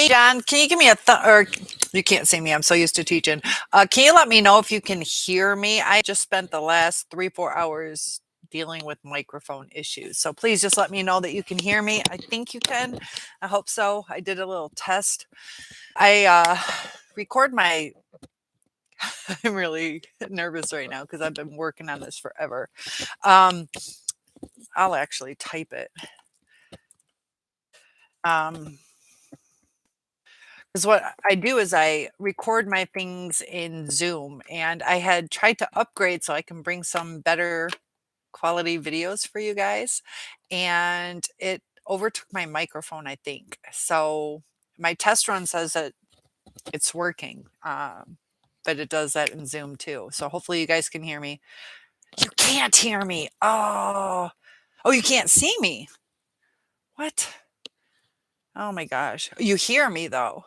Hey, John, can you give me a or you can't see me. I'm so used to teaching. Can you let me know if you can hear me? I just spent the last 3, 4 hours dealing with microphone issues. So please just let me know that you can hear me. I think you can. I hope so. I did a little test. I record my I'm really nervous right now because I've been working on this forever. Um, I'll actually type it. Um, Because what I do is I record my things in Zoom, and I had tried to upgrade so I can bring some better quality videos for you guys, and it overtook my microphone, I think. So my test run says that it's working, but it does that in Zoom too. So hopefully you guys can hear me. You can't hear me. Oh, you can't see me. What? Oh my gosh. You hear me though.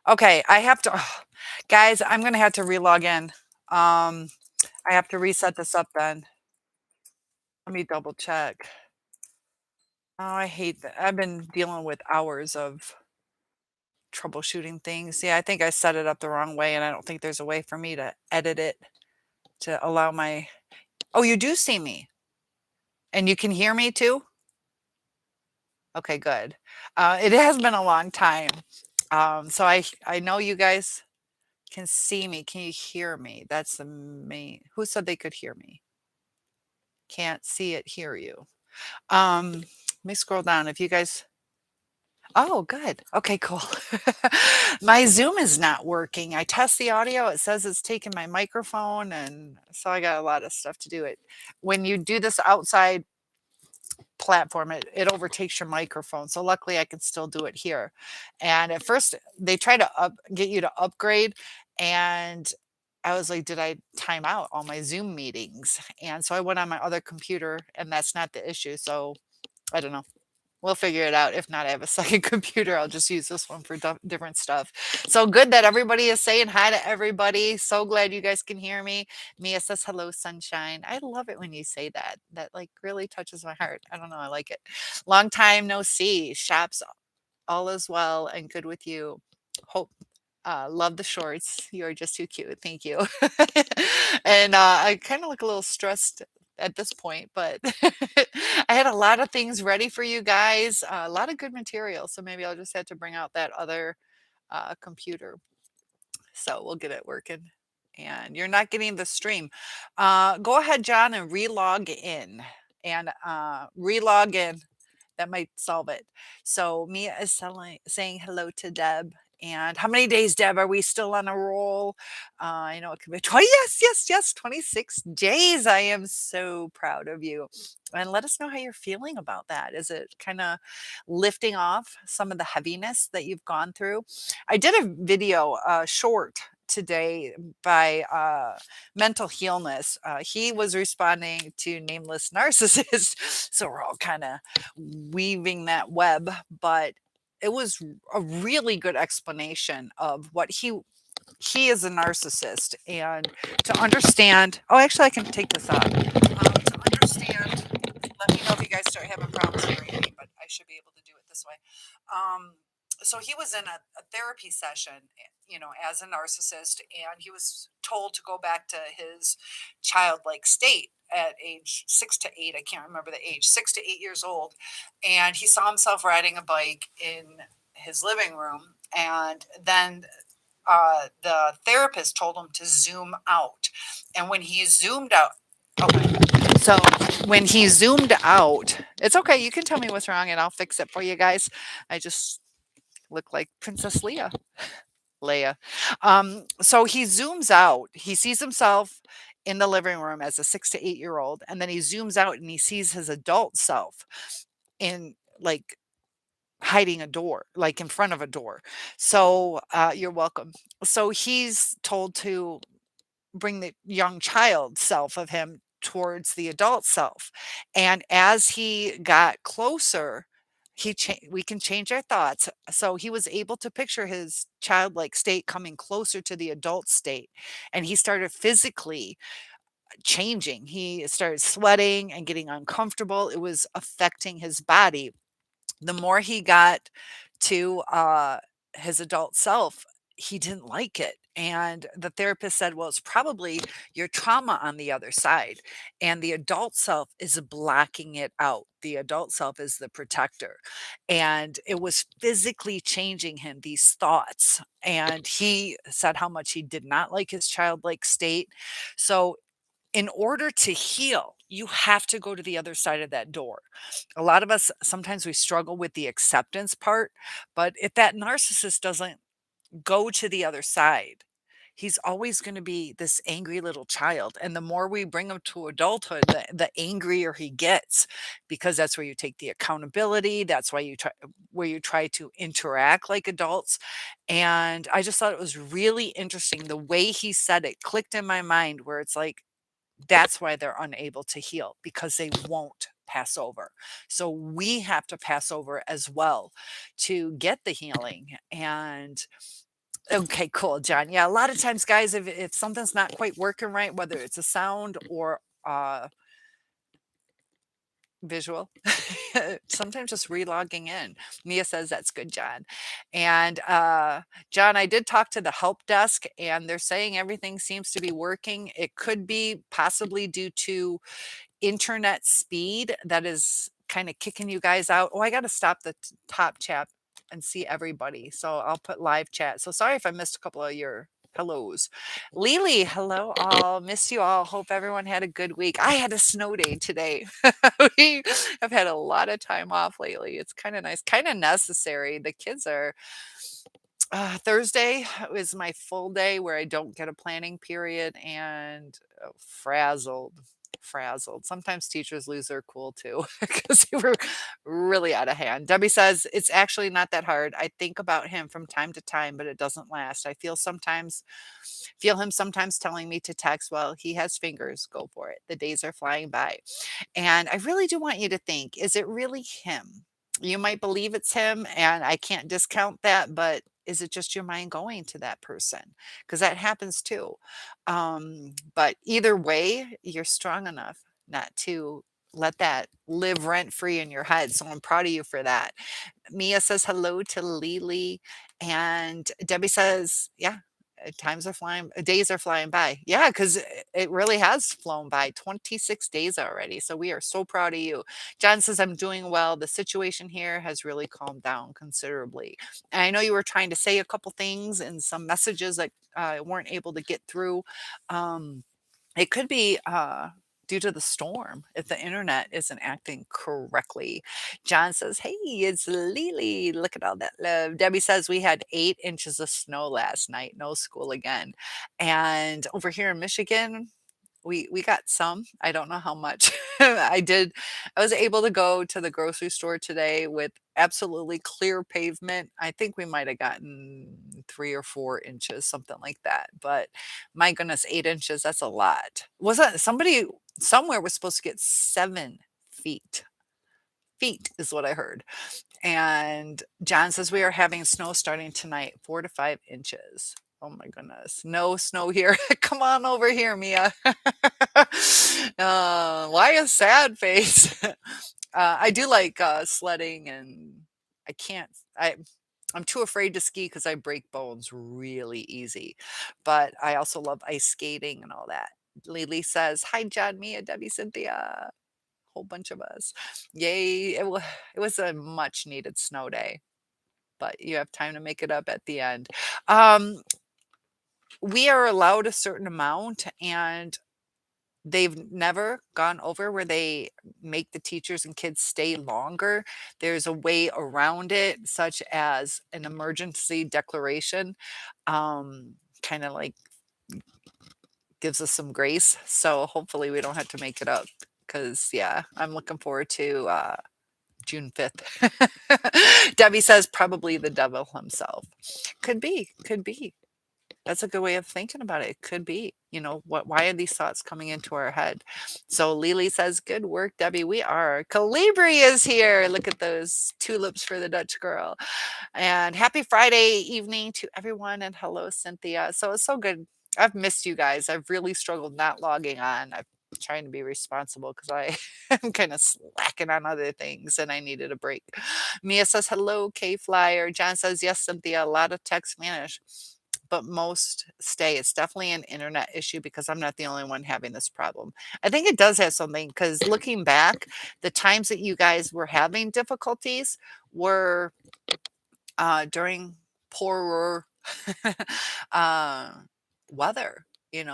Okay, I have to guys, I'm gonna have to relog in. I have to reset this up then. Let me double check. Oh, I hate that. I've been dealing with hours of troubleshooting things. Yeah, I think I set it up the wrong way, and I don't think there's a way for me to edit it to allow my Oh, you do see me, and you can hear me too? Okay, good. It has been a long time. So I know you guys can see me. Can you hear me? That's the main Who said they could hear me? Can't see it, hear you. Let me scroll down. If you guys Oh, good. Okay, cool. My Zoom is not working. I test the audio. It says it's taking my microphone, and so I got a lot of stuff to do it. When you do this outside platform, it overtakes your microphone. So luckily I can still do it here. And at first they try to get you to upgrade, and I was like, did I time out all my Zoom meetings? And so I went on my other computer, and that's not the issue. So I don't know. We'll figure it out. If not, I have a second computer. I'll just use this one for different stuff. So good that everybody is saying hi to everybody. So glad you guys can hear me. Mia says, hello, sunshine. I love it when you say that. That like really touches my heart. I don't know. I like it. Long time no see. Shops all is well and good with you. Hope love the shorts. You're just too cute. Thank you. And I kind of look a little stressed at this point, but I had a lot of things ready for you guys, a lot of good material. So maybe I'll just have to bring out that other computer. So we'll get it working. And you're not getting the stream. Go ahead, John, and relog in. And relog in. That might solve it. So Mia is saying hello to Deb. And how many days, Deb? Are we still on a roll? I know it could be 20. Yes, yes, yes. 26 days. I am so proud of you. And let us know how you're feeling about that. Is it kind of lifting off some of the heaviness that you've gone through? I did a video, short today by mental healness. He was responding to nameless narcissist. So we're all kind of weaving that web, but it was a really good explanation of what he is a narcissist, and to understand. Oh, actually, I can take this off. To understand, let me know if you guys start having problems hearing me, but I should be able to do it this way. Um, so he was in a therapy session, as a narcissist, and he was told to go back to his childlike state at age 6 to 8. I can't remember the age, 6 to 8 years old. And he saw himself riding a bike in his living room. And then the therapist told him to zoom out. And when he zoomed out, okay. So when he zoomed out, it's okay. You can tell me what's wrong and I'll fix it for you guys. I just look like Princess Leia. So he zooms out. He sees himself in the living room as a 6 to 8 year old, and then he zooms out and he sees his adult self in like hiding a door, like in front of a door. So you're welcome. So he's told to bring the young child self of him towards the adult self. And as he got closer, we can change our thoughts. So he was able to picture his childlike state coming closer to the adult state, and he started physically changing. He started sweating and getting uncomfortable. It was affecting his body. The more he got to his adult self, he didn't like it. And the therapist said, well, it's probably your trauma on the other side. And the adult self is blocking it out. The adult self is the protector. And it was physically changing him, these thoughts. And he said how much he did not like his childlike state. So, in order to heal, you have to go to the other side of that door. A lot of us, sometimes we struggle with the acceptance part, but if that narcissist doesn't go to the other side, he's always going to be this angry little child. And the more we bring him to adulthood, the angrier he gets, because that's where you take the accountability. That's why you try, where you try to interact like adults. And I just thought it was really interesting. The way he said it clicked in my mind, where it's like, that's why they're unable to heal, because they won't pass over. So we have to pass over as well to get the healing. And okay, cool, John. Yeah, a lot of times, guys, if something's not quite working right, whether it's a sound or visual, sometimes just relogging in. Mia says that's good, John. And John, I did talk to the help desk, and they're saying everything seems to be working. It could be possibly due to internet speed that is kind of kicking you guys out. Oh, I got to stop the top chat and see everybody. So I'll put live chat. So sorry if I missed a couple of your hellos. Lily, hello all. Miss you all. Hope everyone had a good week. I had a snow day today. We have had a lot of time off lately. It's kind of nice, kind of necessary. The kids are Thursday is my full day where I don't get a planning period, and frazzled, frazzled. Sometimes teachers lose their cool too because they were really out of hand. Debbie says it's actually not that hard. I think about him from time to time, but it doesn't last. I feel him sometimes telling me to text. Well, he has fingers. Go for it. The days are flying by. And I really do want you to think, is it really him? You might believe it's him, and I can't discount that, but is it just your mind going to that person? Because that happens too. But either way, you're strong enough not to let that live rent free in your head. So I'm proud of you for that. Mia says hello to Lily. And Debbie says, yeah, times are flying, days are flying by. Yeah, because it really has flown by 26 days already. So we are so proud of you. John says, I'm doing well. The situation here has really calmed down considerably. And I know you were trying to say a couple things and some messages that weren't able to get through. It could be due to the storm if the internet isn't acting correctly. John says, hey, it's Lily. Look at all that love. Debbie says we had 8 inches of snow last night. No school again. And over here in Michigan, we got some. I don't know how much. I was able to go to the grocery store today with absolutely clear pavement. I think we might have gotten 3 or 4 inches, something like that. But my goodness, 8 inches, that's a lot. Wasn't somebody somewhere was supposed to get 7 feet? Feet is what I heard. And John says we are having snow starting tonight, 4 to 5 inches. Oh my goodness. No snow here. Come on over here, Mia. Why a sad face? I do like sledding, and I can't. I'm too afraid to ski because I break bones really easy. But I also love ice skating and all that. Lily says, hi, John, Mia, Debbie, Cynthia. Whole bunch of us. Yay. It was a much needed snow day, but you have time to make it up at the end. Um, we are allowed a certain amount, and they've never gone over where they make the teachers and kids stay longer. There's a way around it, such as an emergency declaration, kind of like gives us some grace. So hopefully we don't have to make it up, because, yeah, I'm looking forward to June 5th. Debbie says probably the devil himself. Could be, could be. That's a good way of thinking about it. It could be, why are these thoughts coming into our head? So Lily says, good work, Debbie. We are. Calibri is here. Look at those tulips for the Dutch girl. And happy Friday evening to everyone. And hello, Cynthia. So it's so good. I've missed you guys. I've really struggled not logging on. I've trying to be responsible because I am kind of slacking on other things and I needed a break. Mia says, hello, K Flyer. John says, yes, Cynthia, a lot of texts vanish, but most stay. It's definitely an internet issue because I'm not the only one having this problem. I think it does have something because looking back, the times that you guys were having difficulties were during poorer uh, weather,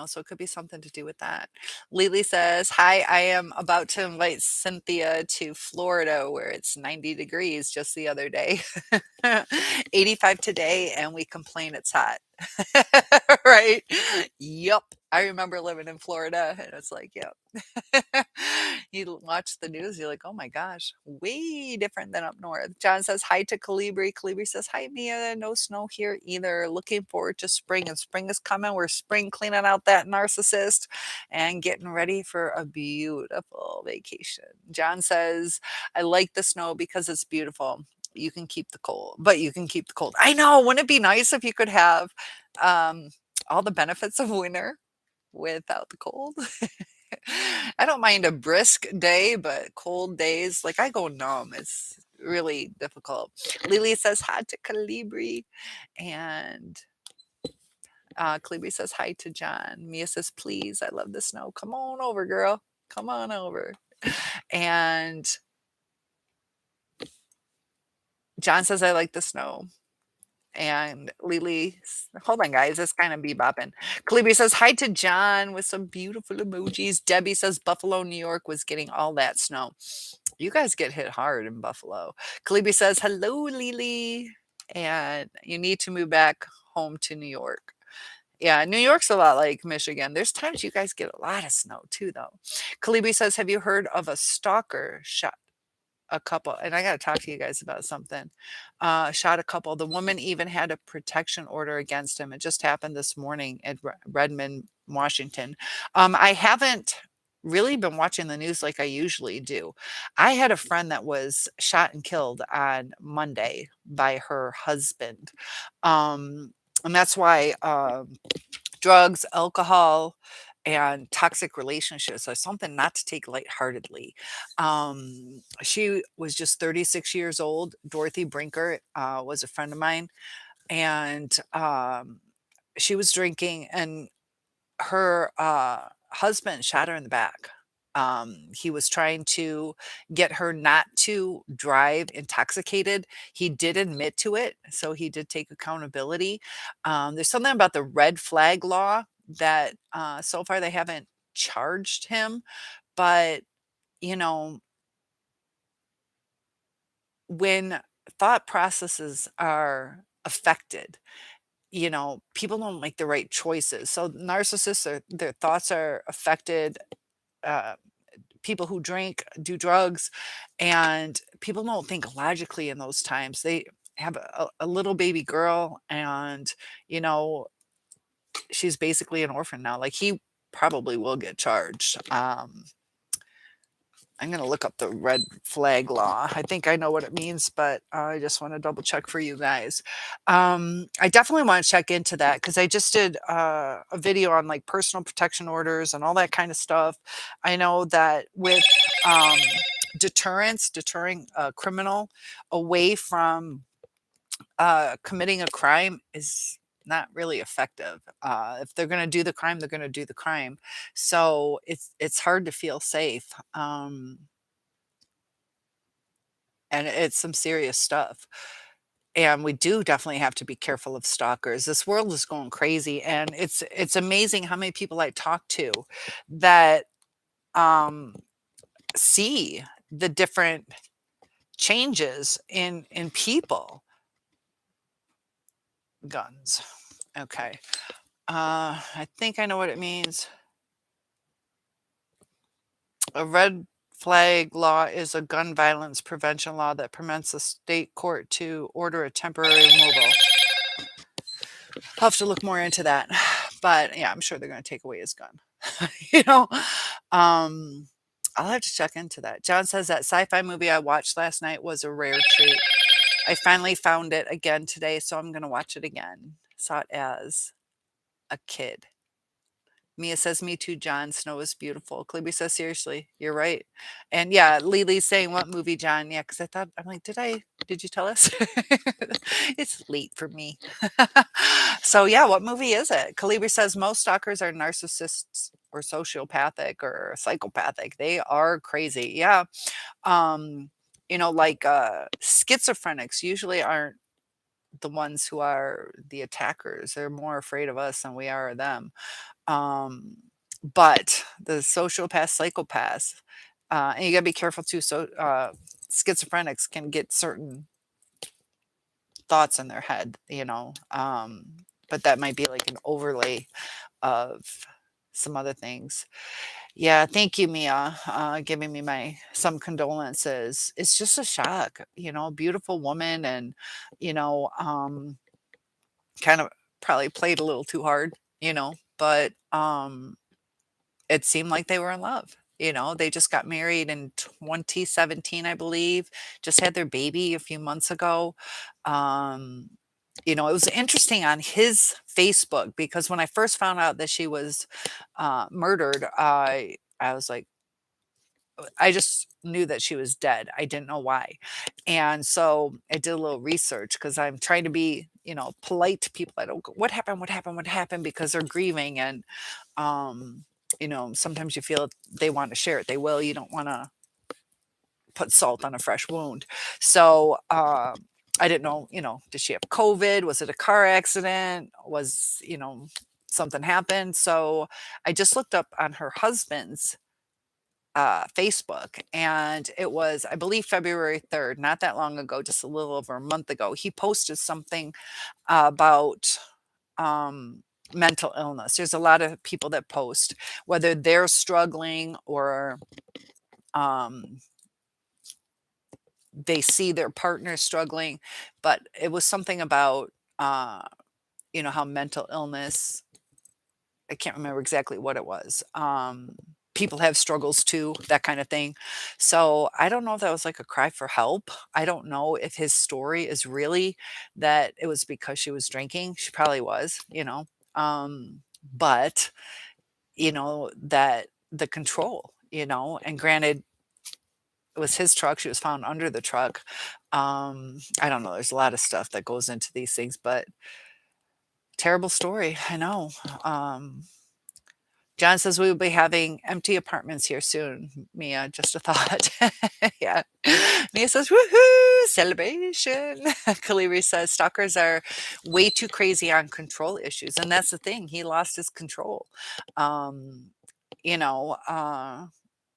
so it could be something to do with that. Lily says, hi, I am about to invite Cynthia to Florida where it's 90 degrees just the other day. 85 today, and we complain it's hot. Right? Yup. I remember living in Florida, and it's like, yep. You watch the news, you're like, oh my gosh, way different than up north. John says hi to Calibri. Calibri says, hi, Mia. No snow here either. Looking forward to spring, and spring is coming. We're spring cleaning out that narcissist and getting ready for a beautiful vacation. John says, I like the snow because it's beautiful. You can keep the cold, but you can keep the cold. I know. Wouldn't it be nice if you could have um, all the benefits of winter without the cold? I don't mind a brisk day, but cold days, like I go numb. It's really difficult. Lily says hi to Calibri, and Calibri says hi to John. Mia says, please, I love the snow. Come on over, girl. Come on over. And John says, I like the snow. And Lily, hold on, guys, it's kind of bebopping. Calibri says hi to John with some beautiful emojis. Debbie says Buffalo, New York was getting all that snow. You guys get hit hard in Buffalo. Calibri says hello, Lily, and you need to move back home to New York. Yeah, New York's a lot like Michigan. There's times you guys get a lot of snow too, though. Calibri says, have you heard of a stalker shot a couple, and I gotta talk to you guys about something. Shot a couple. The woman even had a protection order against him. It just happened this morning at Redmond, Washington. I haven't really been watching the news like I usually do. I had a friend that was shot and killed on Monday by her husband. And that's why drugs, alcohol, and toxic relationships are something not to take lightheartedly. She was just 36 years old. Dorothy Brinker was a friend of mine, and she was drinking, and her husband shot her in the back. He was trying to get her not to drive intoxicated. He did admit to it, so he did take accountability. There's something about the red flag law that so far they haven't charged him, but you know, when thought processes are affected, people don't make the right choices. So narcissists, their thoughts are affected. Uh, People who drink, do drugs, and people don't think logically in those times. They have a little baby girl, and you know, she's basically an orphan now. Like he probably will get charged. I'm going to look up the red flag law. I think I know what it means, but I just want to double check for you guys. I definitely want to check into that because I just did a video on like personal protection orders and all that kind of stuff. I know that with um, deterring a criminal away from committing a crime is not really effective. If they're going to do the crime, they're going to do the crime. So it's hard to feel safe. And it's some serious stuff. And we do definitely have to be careful of stalkers. This world is going crazy, and it's amazing how many people I talk to that um, see the different changes in people. Guns. Okay. I think I know what it means. A red flag law is a gun violence prevention law that permits a state court to order a temporary removal. I'll have to look more into that. But yeah, I'm sure they're going to take away his gun. you know, um, I'll have to check into that. John says that sci-fi movie I watched last night was a rare treat. I finally found it again today, so I'm going to watch it again. Saw it as a kid. Mia says, "Me too, John. Snow is beautiful." Clibby says, "Seriously, you're right." And yeah, Lily's saying, "What movie, John?" Yeah, because I thought I'm like, did you tell us? It's late for me. So yeah, what movie is it? Calibri says most stalkers are narcissists or sociopathic or psychopathic. They are crazy. Yeah. Um, like schizophrenics usually aren't the ones who are the attackers. They're more afraid of us than we are of them. Um, but the sociopath, psychopaths, and you gotta be careful too. So schizophrenics can get certain thoughts in their head, but that might be like an overlay of some other things. Yeah, thank you, Mia, giving me my some condolences. It's just a shock, beautiful woman, and kind of probably played a little too hard, but it seemed like they were in love. They just got married in 2017, I believe, just had their baby a few months ago. Um, it was interesting on his Facebook because when I first found out that she was murdered, I was like, I just knew that she was dead. I didn't know why. And so I did a little research because I'm trying to be, polite to people. I don't go, what happened? What happened? What happened? Because they're grieving. And, sometimes you feel they want to share it. They will. You don't want to put salt on a fresh wound. So, I didn't know, did she have COVID? Was it a car accident? Was, something happened? So I just looked up on her husband's Facebook, and it was, I believe, February 3rd, not that long ago, just a little over a month ago. He posted something about mental illness. There's a lot of people that post whether they're struggling or um, they see their partner struggling, but it was something about, how mental illness, I can't remember exactly what it was. People have struggles too, that kind of thing. So I don't know if that was like a cry for help. I don't know if his story is really that it was because she was drinking. She probably was, but that the control, and granted, it was his truck. She was found under the truck. I don't know. There's a lot of stuff that goes into these things, but terrible story. I know. John says we will be having empty apartments here soon. Mia, just a thought. Yeah. Mia says, woohoo, celebration. Kaliri says stalkers are way too crazy on control issues. And that's the thing. He lost his control, um, you know, uh,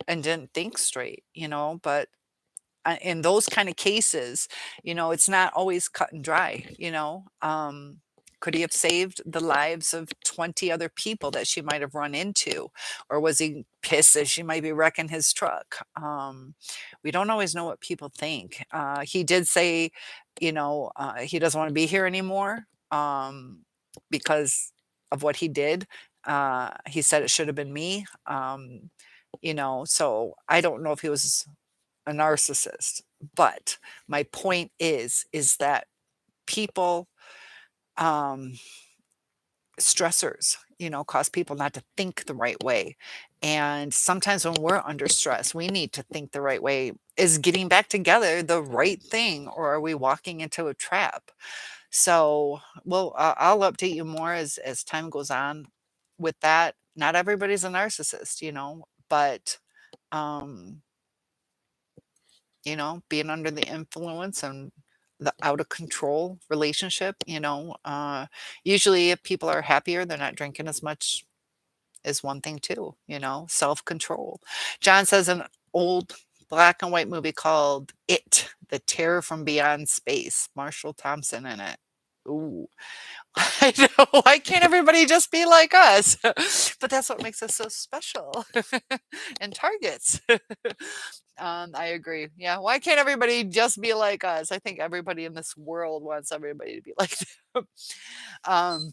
and didn't think straight, but in those kind of cases, it's not always cut and dry, could he have saved the lives of 20 other people that she might have run into? Or was he pissed that she might be wrecking his truck? We don't always know what people think. He did say, he doesn't want to be here anymore because of what he did. He said it should have been me. So I don't know if he was a narcissist. But my point is that people, um, stressors, cause people not to think the right way. And sometimes when we're under stress, we need to think the right way. Is getting back together the right thing, or are we walking into a trap? So, well, I'll update you more as time goes on with that. Not everybody's a narcissist, but um being under the influence and the out of control relationship, usually if people are happier, they're not drinking as much is one thing too, self control. John says an old black and white movie called It, The Terror from Beyond Space, Marshall Thompson in it. Ooh, I know. Why can't everybody just be like us? But that's what makes us so special and targets. I agree. Yeah. Why can't everybody just be like us? I think everybody in this world wants everybody to be like them. Um,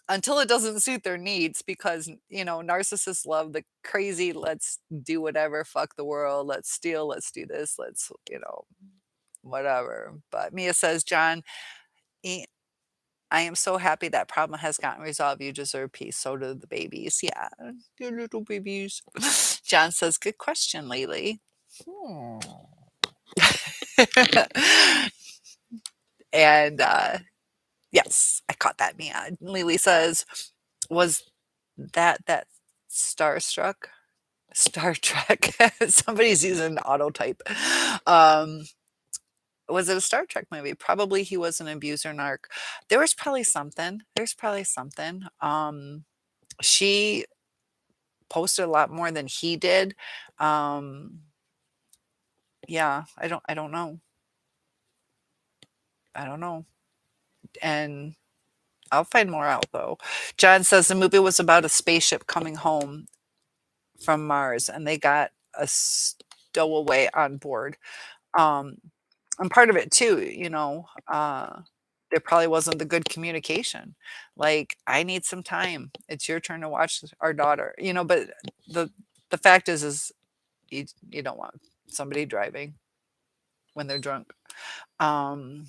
until it doesn't suit their needs, because, narcissists love the crazy, let's do whatever, fuck the world, let's steal, let's do this, let's, whatever. But Mia says, John, I am so happy that problem has gotten resolved. You deserve peace. So do the babies. Yeah, your little babies. John says, good question, Lily. Hmm. And yes, I caught that, Mia. Lily says, was that starstruck? Star Trek. Somebody's using auto type. Um, was it a Star Trek movie? Probably he was an abuser narc. There was probably something. There's probably something. She posted a lot more than he did. Um, yeah, I don't know. I don't know. And I'll find more out though. John says the movie was about a spaceship coming home from Mars and they got a stowaway on board. Um, and part of it too, there probably wasn't the good communication. Like, I need some time. It's your turn to watch our daughter, but the the fact is you don't want somebody driving when they're drunk. Um,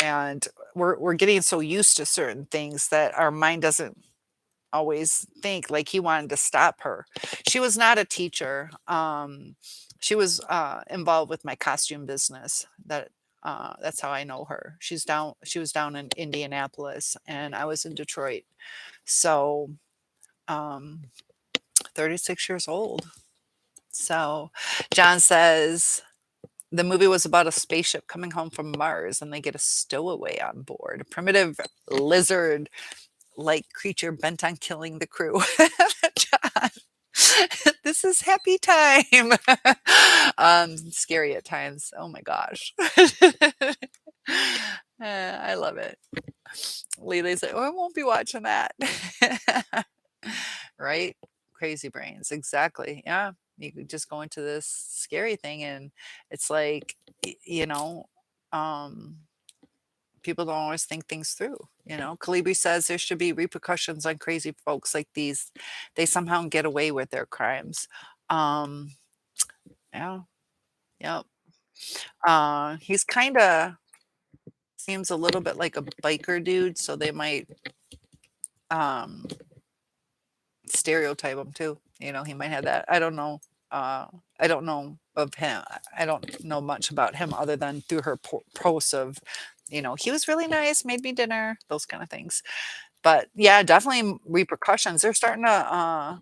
and we're getting so used to certain things that our mind doesn't always think. Like, he wanted to stop her. She was not a teacher. She was involved with my costume business. That's how I know her. She was down in Indianapolis and I was in Detroit. So, um 36 years old. So John says the movie was about a spaceship coming home from Mars and they get a stowaway on board, a primitive lizard like creature bent on killing the crew. John, this is happy time. Scary at times. Oh my gosh. I love it. Lily's like, oh, I won't be watching that. Right? Crazy brains. Exactly. Yeah. You could just go into this scary thing and it's like, um, people don't always think things through. Kalibi says there should be repercussions on crazy folks like these. They somehow get away with their crimes. Um, yeah, yep. He's kind of seems a little bit like a biker dude, so they might um stereotype him too. He might have that. I don't know. I don't know of him. I don't know much about him other than through her posts of, he was really nice, made me dinner, those kind of things. But yeah, definitely repercussions. They're starting to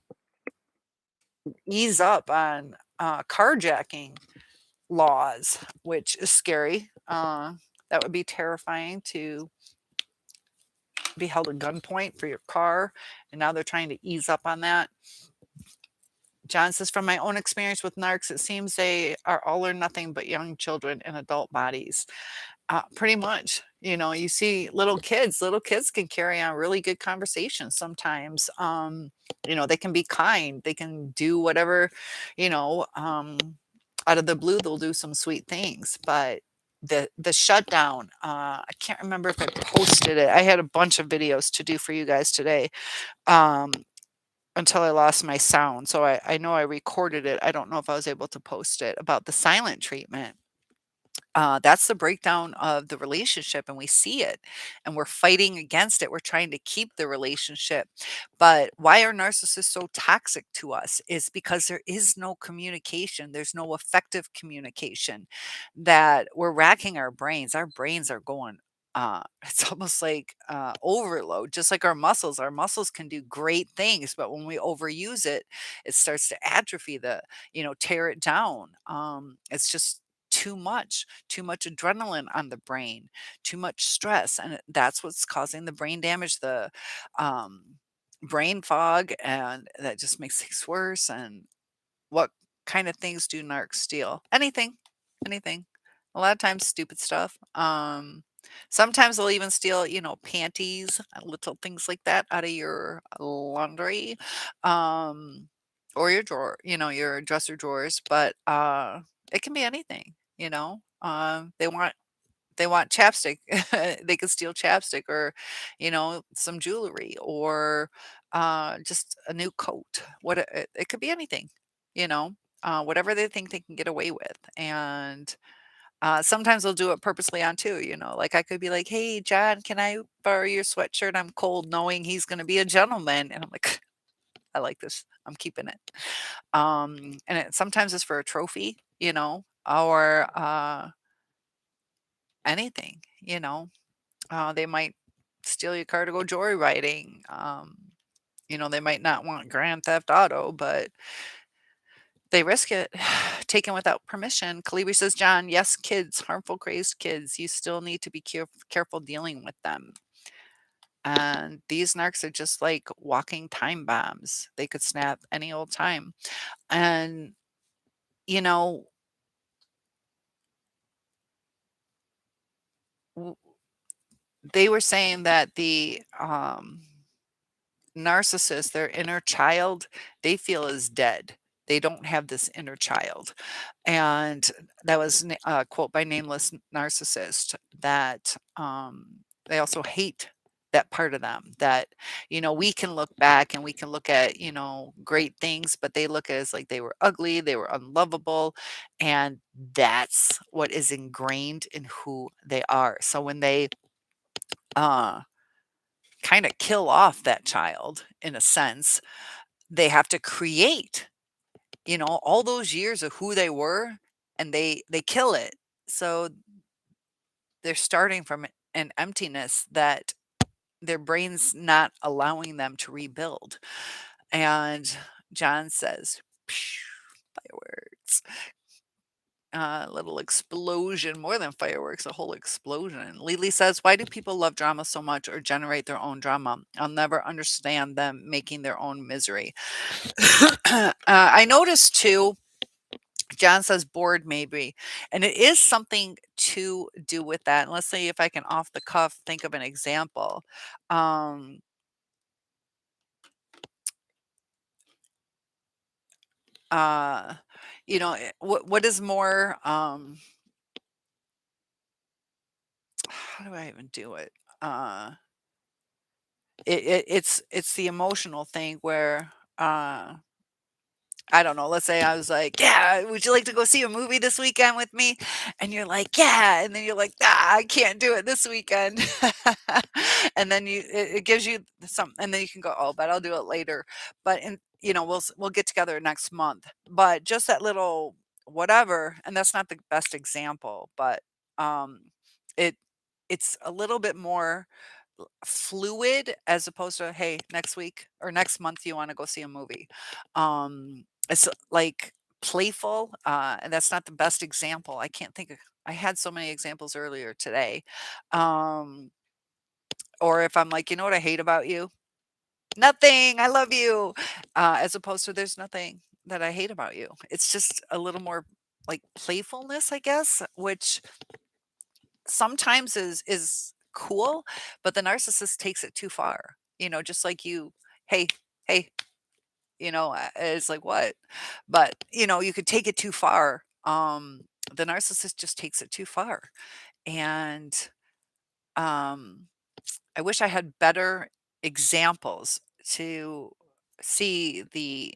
ease up on carjacking laws, which is scary. That would be terrifying to be held at gunpoint for your car. And now they're trying to ease up on that. John says, from my own experience with narcs, it seems they are all or nothing but young children in adult bodies. Pretty much. You see little kids can carry on really good conversations sometimes. They can be kind, they can do whatever, you know, um, out of the blue, they'll do some sweet things. But the shutdown, I can't remember if I posted it. I had a bunch of videos to do for you guys today. Um, until I lost my sound. So I know I recorded it. I don't know if I was able to post it about the silent treatment. That's the breakdown of the relationship, and we see it, and we're fighting against it. We're trying to keep the relationship. But why are narcissists so toxic to us? Is because there is no communication, there's no effective communication, that we're racking our brains. Our brains are going. It's almost like overload, just like our muscles. Our muscles can do great things, but when we overuse it, it starts to atrophy tear it down. It's just too much adrenaline on the brain, too much stress, and that's what's causing the brain damage, the um, brain fog, and that just makes things worse. And what kind of things do narcs steal? Anything, anything. A lot of times, stupid stuff. Sometimes they'll even steal, panties, little things like that out of your laundry, um, or your drawer, your dresser drawers. But it can be anything. They want chapstick. They could steal chapstick, or some jewelry, or just a new coat. It could be anything, you know whatever they think they can get away with. And Sometimes they'll do it purposely on too, like I could be like, "Hey, John, can I borrow your sweatshirt? I'm cold," knowing he's gonna be a gentleman, and I'm like, "I like this. I'm keeping it." And sometimes it's for a trophy, or anything, they might steal your car to go joyriding. They might not want Grand Theft Auto, but they risk it, taken without permission. Kalibi says, John, yes, kids, harmful, crazed kids. You still need to be careful dealing with them. And these narcs are just like walking time bombs. They could snap any old time. And, you know, w- they were saying that the narcissist, their inner child, they feel is dead. They don't have this inner child. And that was a quote by Nameless Narcissist that they also hate that part of them that, we can look back and we can look at, great things, but they look at it as like they were ugly, they were unlovable. And that's what is ingrained in who they are. So when they, uh, kind of kill off that child in a sense, they have to create, all those years of who they were, and they kill it. So they're starting from an emptiness that their brain's not allowing them to rebuild. And John says, "Phew, fireworks." Little explosion, more than fireworks, a whole explosion. Lily says, why do people love drama so much or generate their own drama? I'll never understand them making their own misery. I noticed too, John says bored maybe, and it is something to do with that. And let's see if I can off the cuff think of an example. Um, uh, what is more, how do I even do it? Uh, it's the emotional thing where, I don't know, let's say I was like, "Yeah, would you like to go see a movie this weekend with me?" And you're like, "Yeah," and then you're like, "Ah, I can't do it this weekend." And then it gives you some, and then you can go, "Oh, but I'll do it later." But we'll get together next month. But just that little whatever, and that's not the best example, but um it it's a little bit more fluid as opposed to, hey, next week or next month you want to go see a movie. It's like playful, and that's not the best example. I can't think of, I had so many examples earlier today. um or if I'm like, you know what I hate about you? Nothing, I love you. As opposed to, there's nothing that I hate about you. It's just a little more like playfulness, I guess, which sometimes is cool, but the narcissist takes it too far. Just like you, hey, hey, it's like what? But you could take it too far. The narcissist just takes it too far. And um I wish I had better examples to see the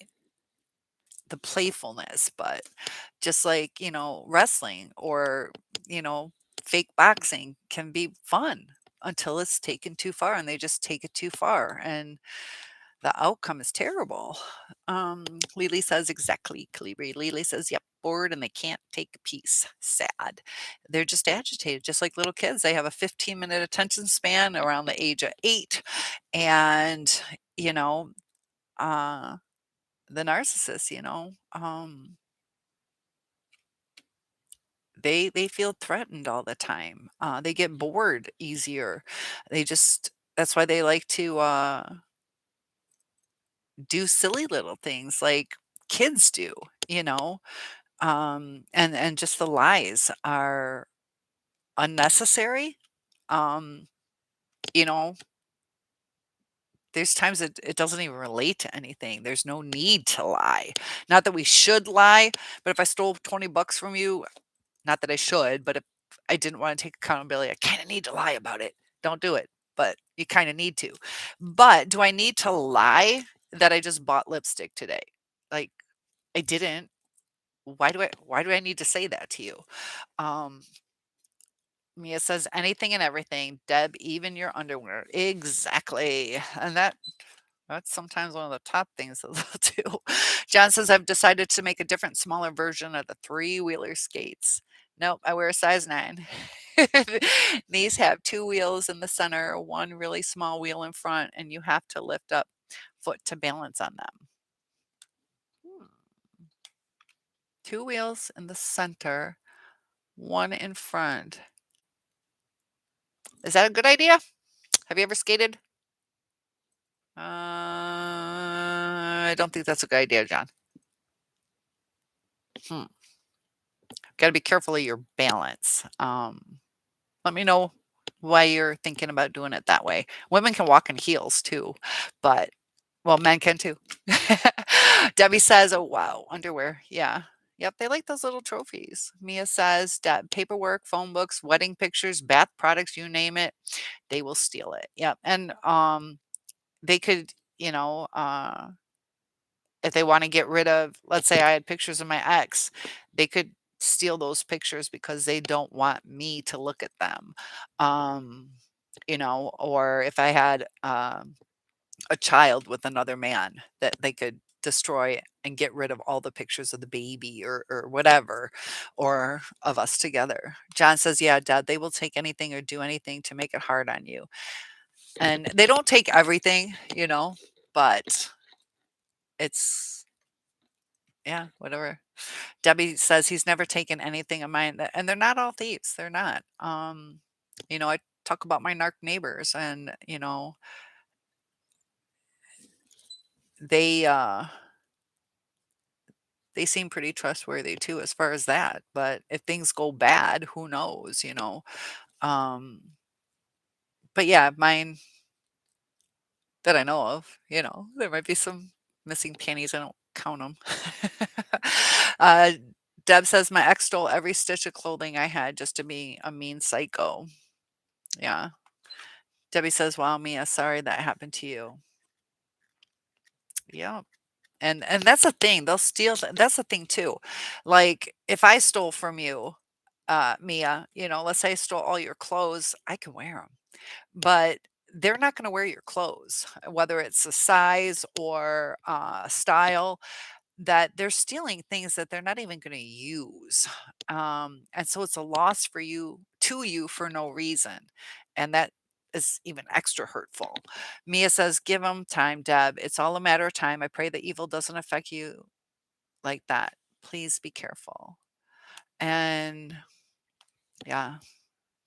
playfulness, but just like, wrestling or, you know, fake boxing can be fun until it's taken too far, and they just take it too far and the outcome is terrible. Lily says exactly, Calibri. Lily says, yep, bored and they can't take a piece. Sad. They're just agitated, just like little kids. They have a 15-minute attention span around the age of 8. And, you know, uh the narcissist, they feel threatened all the time. They get bored easier. That's why they like to do silly little things like kids do, you know. And just the lies are unnecessary. Um, you know, there's times it doesn't even relate to anything. There's no need to lie. Not that we should lie, but if I stole $20 from you, not that I should, but if I didn't wanna take accountability, I kinda need to lie about it. Don't do it, but you kinda need to. But do I need to lie that I just bought lipstick today? Like, I didn't. why do I need to say that to you? Um, Mia says, "Anything and everything, Deb, even your underwear." Exactly, and that's sometimes one of the top things that they'll do. John says, "I've decided to make a different, smaller version of the three-wheeler skates. Nope, I wear a size 9." These have 2 wheels in the center, 1 really small wheel in front, and you have to lift up foot to balance on them. Hmm. 2 wheels in the center, 1 in front. Is that a good idea? Have you ever skated? I don't think that's a good idea, John. Hmm. Gotta be careful of your balance. Let me know why you're thinking about doing it that way. Women can walk in heels too, but well, men can too. Debbie says, "Oh wow, underwear." Yeah. Yep, they like those little trophies. Mia says, Deb, paperwork, phone books, wedding pictures, bath products, you name it, they will steal it. Yep. And they could, you know, if they want to get rid of, let's say I had pictures of my ex, they could steal those pictures because they don't want me to look at them. Um, or if I had a child with another man, that they could destroy and get rid of all the pictures of the baby or whatever, or of us together. John says, "Yeah, Dad, they will take anything or do anything to make it hard on you." And they don't take everything, but it's, yeah, whatever. Debbie says he's never taken anything of mine, and they're not all thieves. They're not. I talk about my narc neighbors, and they uh, they seem pretty trustworthy too, as far as that. But if things go bad, who knows? Um, but yeah, mine that I know of, there might be some missing panties. I don't count them. uh, Deb says my ex stole every stitch of clothing I had just to be a mean psycho. Yeah. Debbie says, "Wow, Mia, sorry that happened to you." Yeah. And that's the thing. They'll steal. That's the thing too. Like if I stole from you, Mia, let's say I stole all your clothes, I can wear them, but they're not going to wear your clothes, whether it's a size or style. That they're stealing things that they're not even gonna use. And so it's a loss for you to you for no reason, and that is even extra hurtful. Mia says, "Give them time, Deb. It's all a matter of time. I pray that evil doesn't affect you like that. Please be careful." And yeah,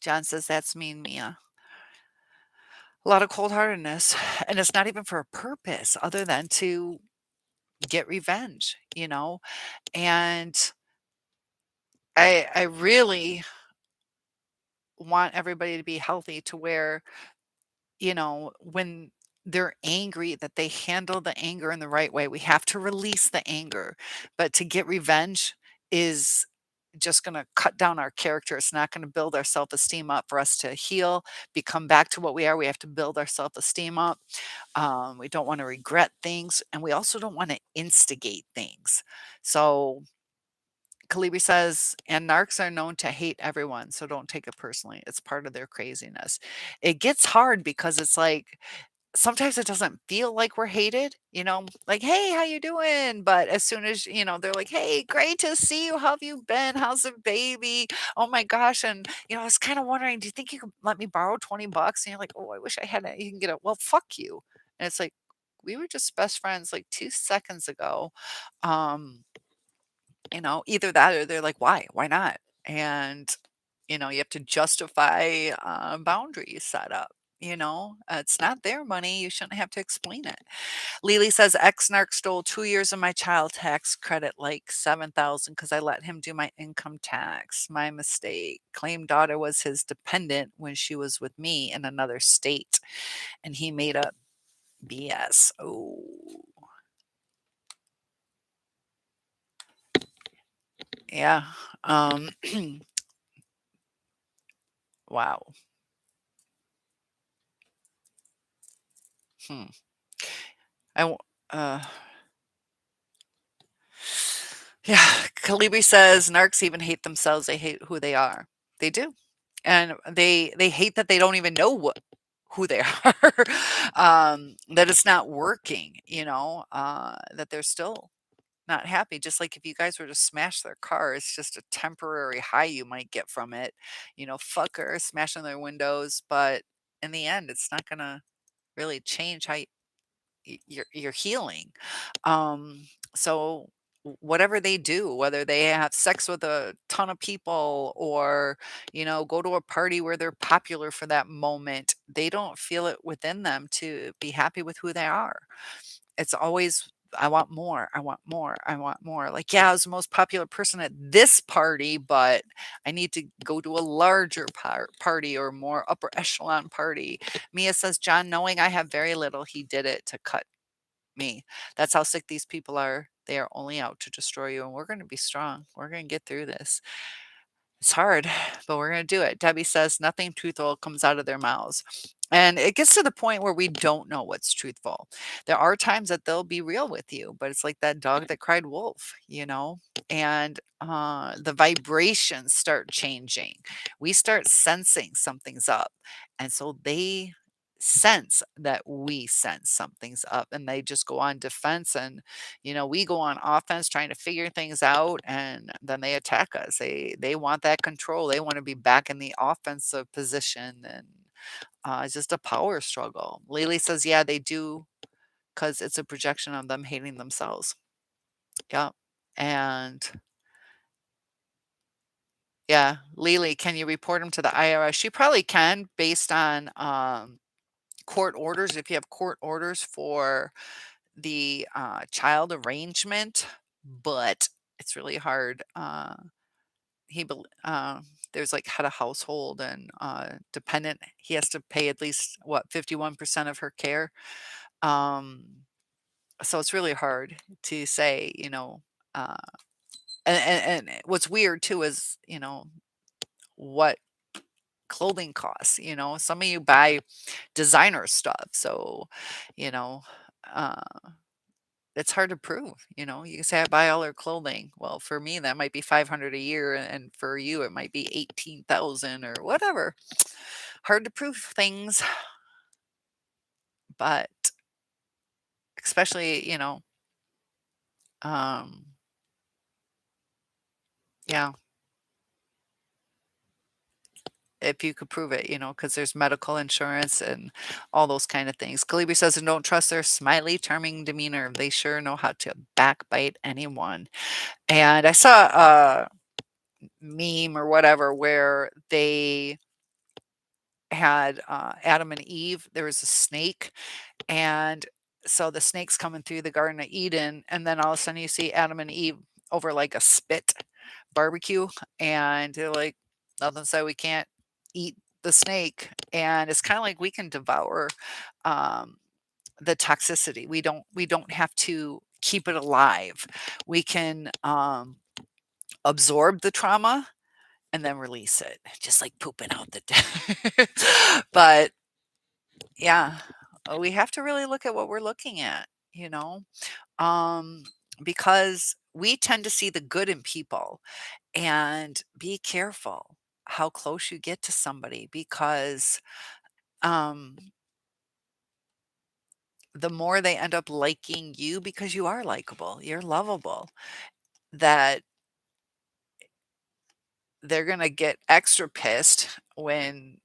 John says, "That's mean, Mia." A lot of cold-heartedness, and it's not even for a purpose other than to get revenge. And I really want everybody to be healthy to where, when they're angry, that they handle the anger in the right way. We have to release the anger, but to get revenge is just going to cut down our character. It's not going to build our self esteem up. For us to heal, become back to what we are, we have to build our self esteem up. We don't want to regret things, and we also don't want to instigate things. So, Kalibi says, and narcs are known to hate everyone, so don't take it personally. It's part of their craziness. It gets hard because it's like sometimes it doesn't feel like we're hated, like, hey, how you doing? But as soon as, they're like, hey, great to see you. How have you been? How's the baby? Oh my gosh. And, I was kind of wondering, do you think you could let me borrow 20 bucks? And you're like, oh, I wish I had it. You can get it. Well, fuck you. And it's like, we were just best friends like 2 seconds ago. Um, either that or they're like, "Why? Why not?" And, you have to justify, boundaries set up, It's not their money, you shouldn't have to explain it. Lily says, "Ex-narc stole 2 years of my child tax credit, like 7,000, because I let him do my income tax. My mistake. Claimed daughter was his dependent when she was with me in another state, and he made up BS." Oh, yeah. Um, wow. Hmm. I w uh, yeah, Calibri says narcs even hate themselves. They hate who they are. They do. And they hate that they don't even know who they are. That it's not working, that they're still not happy. Just like if you guys were to smash their car, it's just a temporary high you might get from it. Fucker, smashing their windows, but in the end, it's not gonna really change how you're healing. So whatever they do, whether they have sex with a ton of people or, go to a party where they're popular for that moment, they don't feel it within them to be happy with who they are. It's always, I want more, I want more, I want more. Like, yeah, I was the most popular person at this party, but I need to go to a larger party or more upper echelon party. Mia says, John, knowing I have very little, he did it to cut me. That's how sick these people are. They are only out to destroy you, and we're going to be strong. We're going to get through this. It's hard, but we're going to do it. Debbie says nothing truthful comes out of their mouths. And it gets to the point where we don't know what's truthful. There are times that they'll be real with you, but it's like that dog that cried wolf. And the vibrations start changing. We start sensing something's up. And so they sense that we sense something's up and they just go on defense, and we go on offense trying to figure things out, and then they attack us. They want that control. They want to be back in the offensive position, and it's just a power struggle. Lily says, yeah, they do, because it's a projection of them hating themselves. Yeah. And yeah, Lily, can you report them to the IRS? She probably can, based on court orders. If you have court orders for the child arrangement, but it's really hard. There's like head of household and dependent. He has to pay at least what 51% of her care. Um, so it's really hard to say, Uh, and what's weird too is what clothing costs. Some of you buy designer stuff, so you know. Uh, It's hard to prove. You can say I buy all her clothing. Well, for me, that might be 500 a year, and for you, it might be 18,000 or whatever. Hard to prove things, but especially, um, yeah, if you could prove it, because there's medical insurance and all those kind of things. Calibre says, and don't trust their smiley, charming demeanor. They sure know how to backbite anyone. And I saw a meme or whatever where they had Adam and Eve. There was a snake, and so the snake's coming through the Garden of Eden, and then all of a sudden you see Adam and Eve over like a spit barbecue, and they're like, nothing said we can't eat the snake. And it's kind of like we can devour um, the toxicity. We don't have to keep it alive. We can absorb the trauma and then release it, just like pooping out the but yeah, we have to really look at what we're looking at, um, because we tend to see the good in people, and be careful how close you get to somebody, because um, the more they end up liking you because you are likable, you're lovable, that they're going to get extra pissed when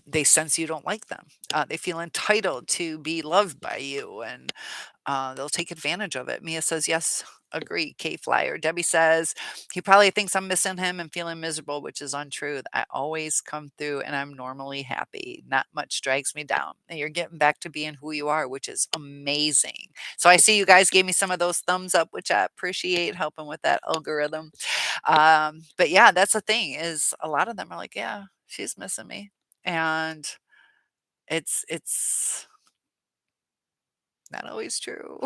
they sense you don't like them. They feel entitled to be loved by you, and they'll take advantage of it. Mia says, yes, agree. K Flyer. Debbie says, he probably thinks I'm missing him and feeling miserable, which is untrue. I always come through and I'm normally happy. Not much drags me down. And you're getting back to being who you are, which is amazing. So I see you guys gave me some of those thumbs up, which I appreciate, helping with that algorithm. But yeah, that's the thing, is a lot of them are like, yeah, she's missing me. And it's not always true.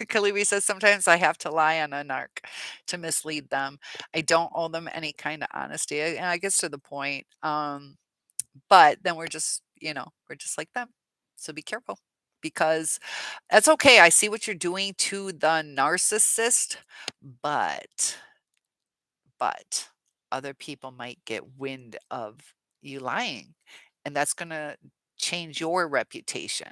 Kalibi says, sometimes I have to lie on a narc to mislead them. I don't owe them any kind of honesty. And I guess to the point. But then we're just like them. So be careful. because that's okay. I see what you're doing to the narcissist, but but other people might get wind of you lying, and that's gonna change your reputation.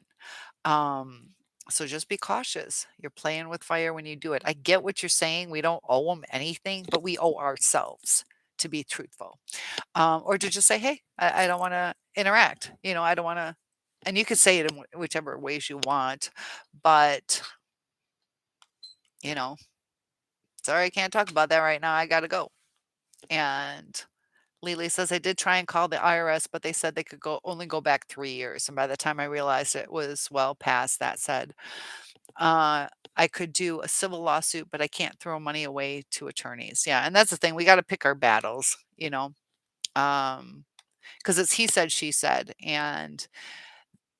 Um, so just be cautious. You're playing with fire when you do it. I get what you're saying. We don't owe them anything, but we owe ourselves to be truthful. Or to just say, hey, I don't want to interact. I don't want to. And you could say it in whichever ways you want, but, you know, sorry, I can't talk about that right now. I got to go. And Lily says, I did try and call the IRS, but they said they could only go back 3 years. And by the time I realized it was well past that said, Uh, I could do a civil lawsuit, but I can't throw money away to attorneys. Yeah, and that's the thing. We got to pick our battles, because it's he said, she said, and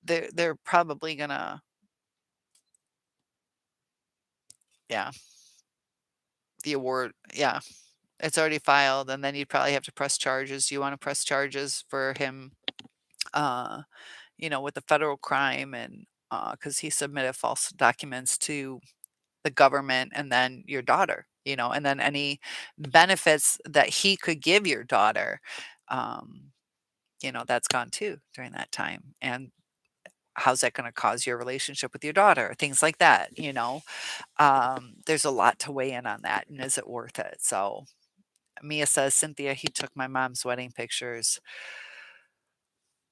they're probably gonna, yeah, the award, yeah, it's already filed, and then you'd probably have to press charges. Do you want to press charges for him, uh, with the federal crime and because he submitted false documents to the government and then your daughter, and then any benefits that he could give your daughter, um, that's gone too during that time. And how's that going to cause your relationship with your daughter? Things like that. There's a lot to weigh in on that. And is it worth it? So Mia says, Cynthia, he took my mom's wedding pictures.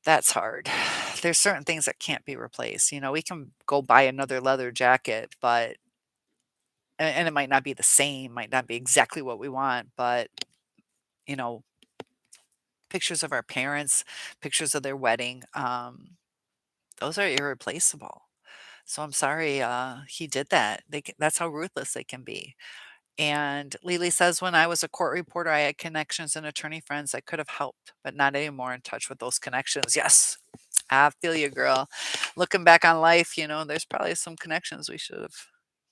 That's hard. There's certain things that can't be replaced. We can go buy another leather jacket, but and it might not be the same, might not be exactly what we want, but, you know, pictures of our parents, pictures of their wedding, those are irreplaceable. So I'm sorry, he did that. That's how ruthless they can be. And Lily says, when I was a court reporter, I had connections and attorney friends that could have helped, but not anymore in touch with those connections. Yes, I feel you, girl. Looking back on life, there's probably some connections we should have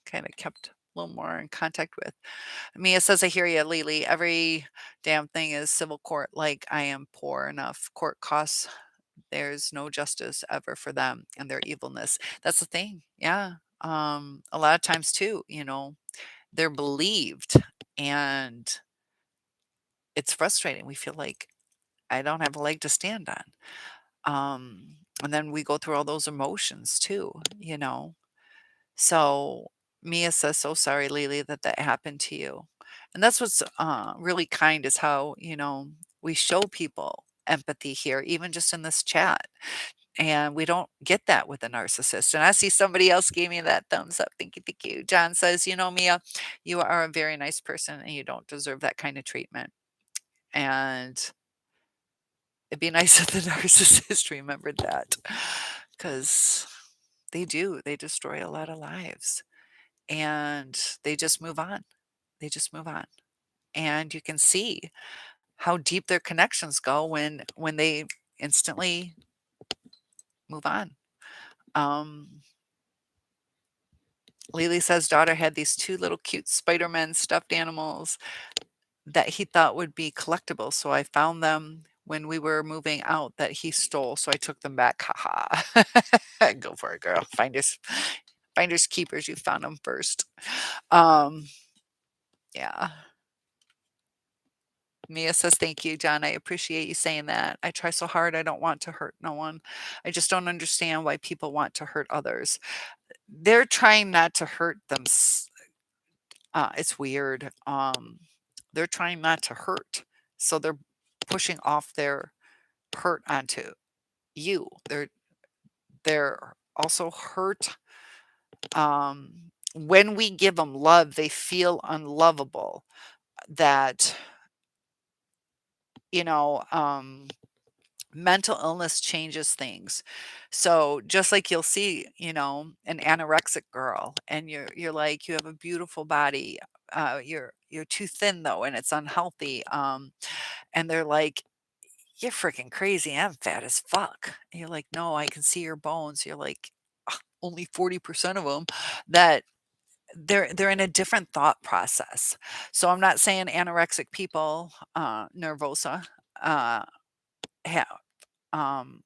kind of kept a little more in contact with. Mia says, I hear you, Lily. Every damn thing is civil court. Like I am poor enough. Court costs. There's no justice ever for them and their evilness. That's the thing. Yeah. A lot of times too, they're believed and it's frustrating. We feel like I don't have a leg to stand on. And then we go through all those emotions too. So Mia says, so sorry, Lily, that that happened to you. And that's what's really kind is how, we show people empathy here, even just in this chat. And we don't get that with a narcissist. And I see somebody else gave me that thumbs up. Thank you. Thank you. John says, Mia, you are a very nice person and you don't deserve that kind of treatment. And it'd be nice if the narcissist remembered that because they do. They destroy a lot of lives and they just move on. They just move on. And you can see how deep their connections go when they instantly move on. Um, Lily says daughter had these two little cute Spider-Man stuffed animals that he thought would be collectibles. So I found them when we were moving out that he stole. So I took them back. Haha. Go for it, girl. Finders keepers. You found them first. Um, yeah. Mia says, thank you, John. I appreciate you saying that. I try so hard. I don't want to hurt no one. I just don't understand why people want to hurt others. They're trying not to hurt them. It's weird. They're trying not to hurt. So they're pushing off their hurt onto you. They're also hurt. When we give them love, they feel unlovable. That, you know, um, mental illness changes things. So just like you'll see, an anorexic girl and you're like, you have a beautiful body. You're too thin though, and it's unhealthy. And they're like, you're freaking crazy. I'm fat as fuck. And you're like, no, I can see your bones. You're like, "Ugh, only 40% of them that they're in a different thought process. So I'm not saying anorexic people, nervosa, have um,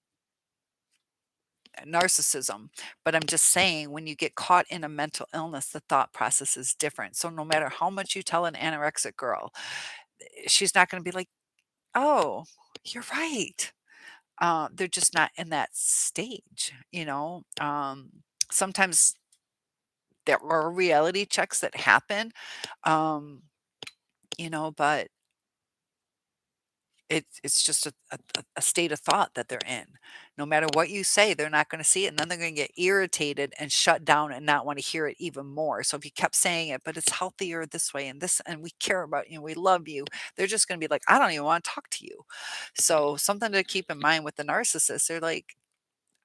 narcissism. But I'm just saying, when you get caught in a mental illness, the thought process is different. So no matter how much you tell an anorexic girl, she's not going to be like, "Oh, you're right." They're just not in that stage, you know. Sometimes there are reality checks that happen, um, but it's just a state of thought that they're in. No matter what you say, they're not gonna see it, and then they're gonna get irritated and shut down and not wanna hear it even more. So if you kept saying it, "But it's healthier this way and this, and we care about you, and we love you," they're just gonna be like, "I don't even wanna talk to you." So something to keep in mind with the narcissist, they're like,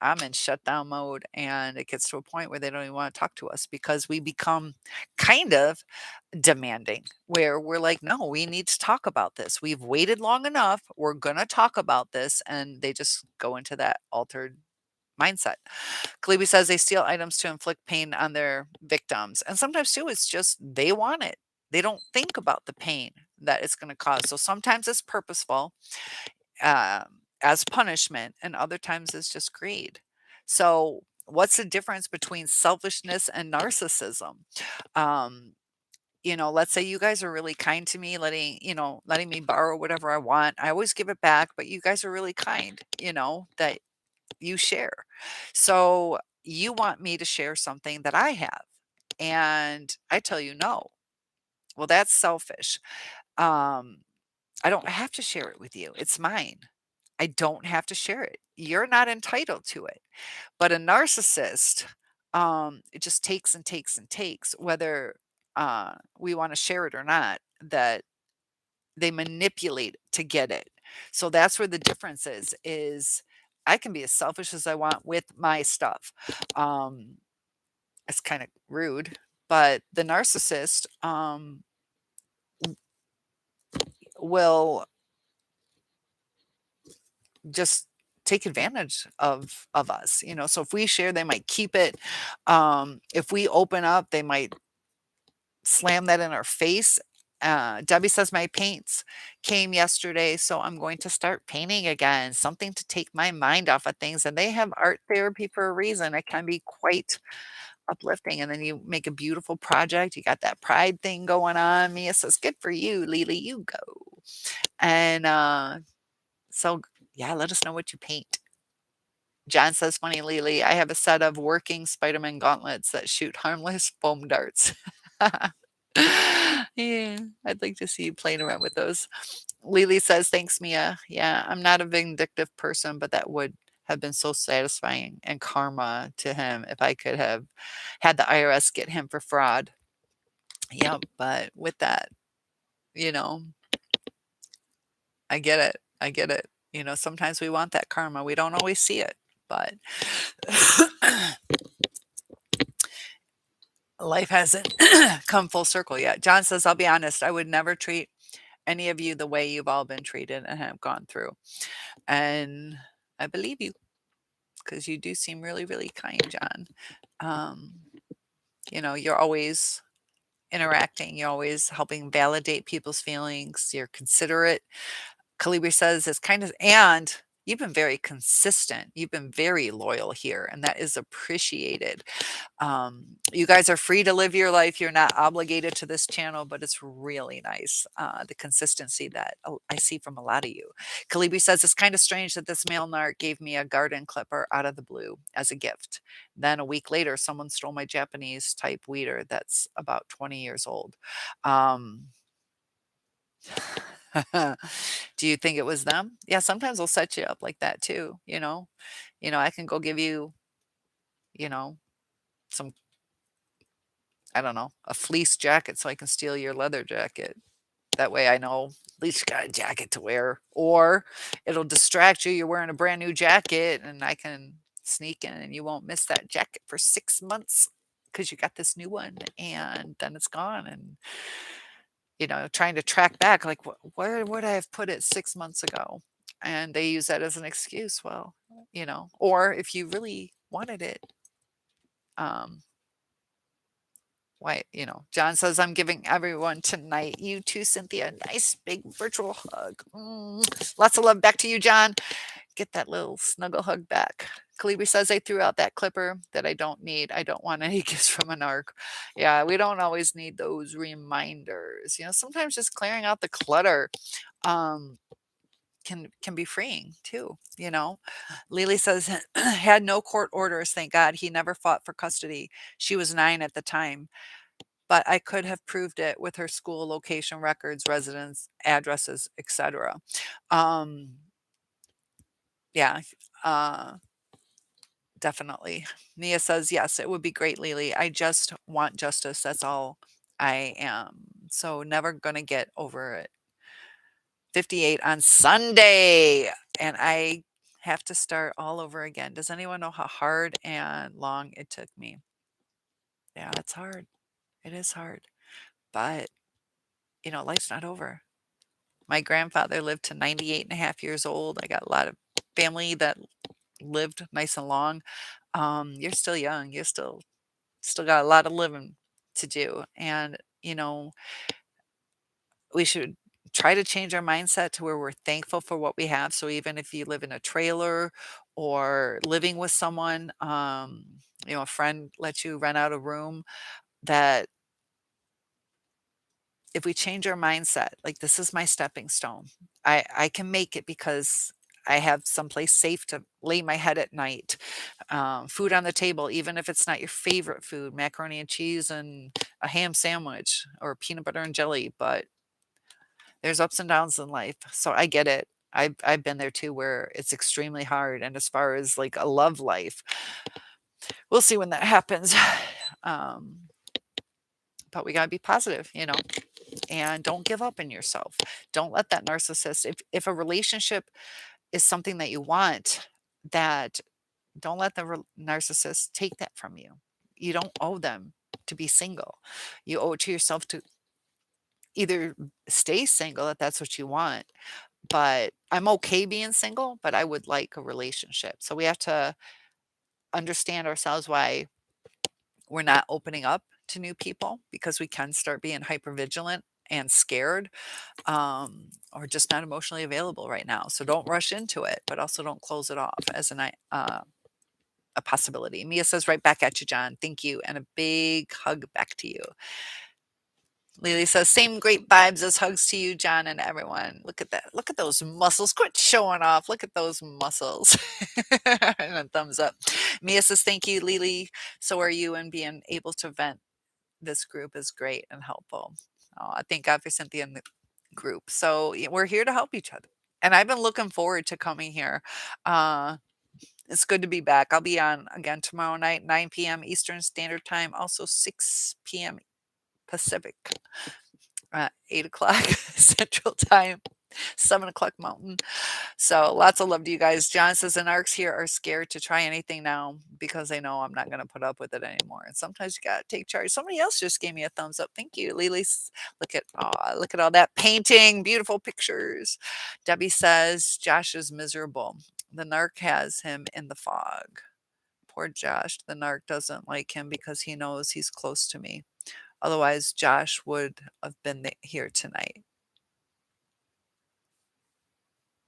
I'm in shutdown mode, and it gets to a point where they don't even wanna talk to us because we become kind of demanding, where we're like, "No, we need to talk about this. We've waited long enough. We're gonna talk about this," and they just go into that altered mindset. Kalibi says they steal items to inflict pain on their victims, and sometimes too, it's just they want it. They don't think about the pain that it's gonna cause. So sometimes it's purposeful, as punishment, and other times it's just greed. So what's the difference between selfishness and narcissism? Um, let's say you guys are really kind to me, letting me borrow whatever I want. I always give it back, but you guys are really kind, that you share. So you want me to share something that I have, and I tell you no. Well, that's selfish. Um, I don't have to share it with you. It's mine. I don't have to share it. You're not entitled to it. But a narcissist, it just takes and takes and takes, whether we want to share it or not, that they manipulate to get it. So that's where the difference is I can be as selfish as I want with my stuff. Um, it's kind of rude, but the narcissist will just take advantage of us, so if we share, they might keep it. If we open up, they might slam that in our face. Debbie says my paints came yesterday, so I'm going to start painting again, something to take my mind off of things. And they have art therapy for a reason. It can be quite uplifting, and then you make a beautiful project. You got that pride thing going on. Mia says, "Good for you, Lily, you go." And so yeah, let us know what you paint. John says, "Funny, Lily, I have a set of working Spider-Man gauntlets that shoot harmless foam darts." Yeah, I'd like to see you playing around with those. Lily says, "Thanks, Mia. Yeah, I'm not a vindictive person, but that would have been so satisfying and karma to him if I could have had the IRS get him for fraud." Yeah, but with that, you know, I get it. I get it. Sometimes we want that karma. We don't always see it, but life hasn't come full circle yet. John says, "I'll be honest, I would never treat any of you the way you've all been treated and have gone through." And I believe you, because you do seem really, really kind, John. Um, you're always interacting, you're always helping validate people's feelings, you're considerate. Calibri says it's kind of, and you've been very consistent. You've been very loyal here, and that is appreciated. You guys are free to live your life. You're not obligated to this channel, but it's really nice, the consistency that I see from a lot of you. Kalibi says it's kind of strange that this male narc gave me a garden clipper out of the blue as a gift. Then a week later, someone stole my Japanese type weeder that's about 20 years old. Um, do you think it was them? Yeah, sometimes they'll set you up like that too, I can go give you, you know, some, I don't know, a fleece jacket so I can steal your leather jacket. That way I know at least you got a jacket to wear. Or it'll distract you. You're wearing a brand new jacket and I can sneak in and you won't miss that jacket for 6 months because you got this new one and then it's gone. And, trying to track back, like, where would I have put it 6 months ago? And they use that as an excuse. Well, or if you really wanted it, um, why, John says, "I'm giving everyone tonight. You too, Cynthia. Nice big virtual hug." Lots of love back to you, John. Get that little snuggle hug back. Kalibi says, "I threw out that clipper that I don't need. I don't want any gifts from a narc." Yeah, we don't always need those reminders. Sometimes just clearing out the clutter, um, can be freeing too. Lily says, "Had no court orders, thank God. He never fought for custody. She was 9 at the time, but I could have proved it with her school location records, residence addresses, etc." Um, yeah, uh, definitely. Mia says, "Yes, it would be great, Lily. I just want justice. That's all I am. So never gonna get over it." 58 on Sunday, and I have to start all over again. Does anyone know how hard and long it took me? Yeah, it's hard. It is hard. But, life's not over. My grandfather lived to 98 and a half years old. I got a lot of family that lived nice and long. You're still young. You still got a lot of living to do. And, we should try to change our mindset to where we're thankful for what we have. So even if you live in a trailer or living with someone, a friend lets you rent out a room, that if we change our mindset, like this is my stepping stone. I can make it because I have someplace safe to lay my head at night. Food on the table, even if it's not your favorite food, macaroni and cheese and a ham sandwich or peanut butter and jelly, but there's ups and downs in life, so I get it. I've been there too where it's extremely hard, and as far as, like, a love life, we'll see when that happens. Um, but we gotta be positive, and don't give up in yourself. Don't let that narcissist if a relationship is something that you want, that don't let the narcissist take that from you. You don't owe them to be single. You owe it to yourself to either stay single if that's what you want. But I'm okay being single, but I would like a relationship. So we have to understand ourselves why we're not opening up to new people, because we can start being hyper vigilant and scared, or just not emotionally available right now. So don't rush into it, but also don't close it off as a possibility. Mia says, "Right back at you, John. Thank you. And a big hug back to you." Lily says, "Same great vibes as hugs to you, John, and everyone. Look at that. Look at those muscles. Quit showing off. Look at those muscles." And a thumbs up. Mia says, "Thank you, Lily. So are you, and being able to vent this group is great and helpful." Oh, I thank God for Cynthia and the group. So we're here to help each other. And I've been looking forward to coming here. Uh, it's good to be back. I'll be on again tomorrow night, 9 p.m. Eastern Standard Time, also 6 p.m. Pacific. 8 o'clock Central Time, 7 o'clock Mountain. So lots of love to you guys. John says, "And arcs here are scared to try anything now because they know I'm not going to put up with it anymore." And sometimes you got to take charge. Somebody else just gave me a thumbs up. Thank you, Lily. Look at all that painting, beautiful pictures. Debbie says, "Josh is miserable. The narc has him in the fog. Poor Josh. The narc doesn't like him because he knows he's close to me. Otherwise, Josh would have been here tonight."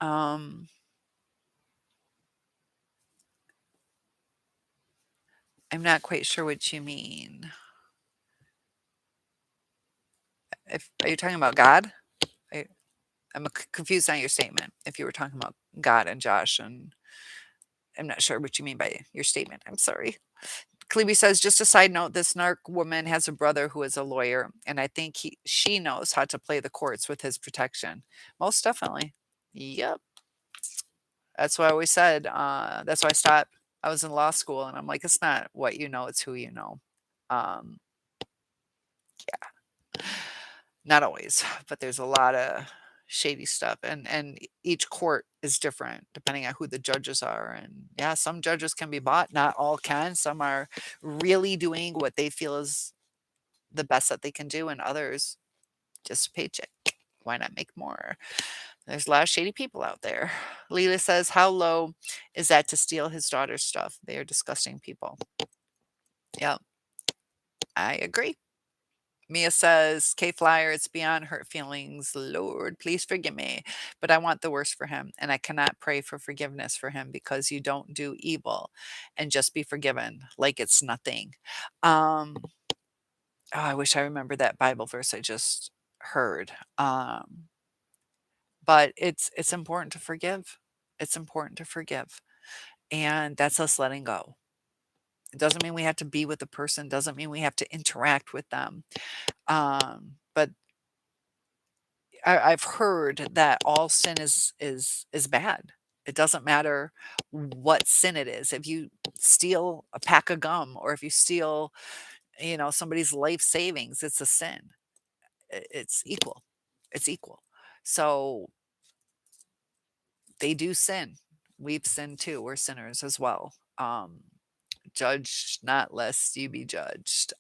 Um, I'm not quite sure what you mean. If Are you talking about God? I, I'm confused on your statement. If you were talking about God and Josh, and I'm not sure what you mean by your statement. I'm sorry. Cleve says, "Just a side note, this narc woman has a brother who is a lawyer, and I think she knows how to play the courts with his protection." Most definitely. Yep. That's what I always said. That's why I stopped. I was in law school, and I'm like, it's not what you know, it's who you know. Um, Not always, but there's a lot of shady stuff, and each court is different depending on who the judges are. And yeah, some judges can be bought, not all can. Some are really doing what they feel is the best that they can do, and others just a paycheck. Why not make more? There's a lot of shady people out there. Leela says, "How low is that to steal his daughter's stuff? They are disgusting people." Yeah, I agree. Mia says, K Flyer, it's beyond hurt feelings. Lord, please forgive me. But I want the worst for him. And I cannot pray for forgiveness for him because you don't do evil and just be forgiven like it's nothing. Oh, I wish I remember that Bible verse I just heard. But it's important to forgive. It's important to forgive. And that's us letting go. It doesn't mean we have to be with the person, doesn't mean we have to interact with them. But I've heard that all sin is bad. It doesn't matter what sin it is. If you steal a pack of gum or if you steal, somebody's life savings, it's a sin. It's equal. It's equal. So they do sin. We've sinned too. We're sinners as well. Judge not lest you be judged.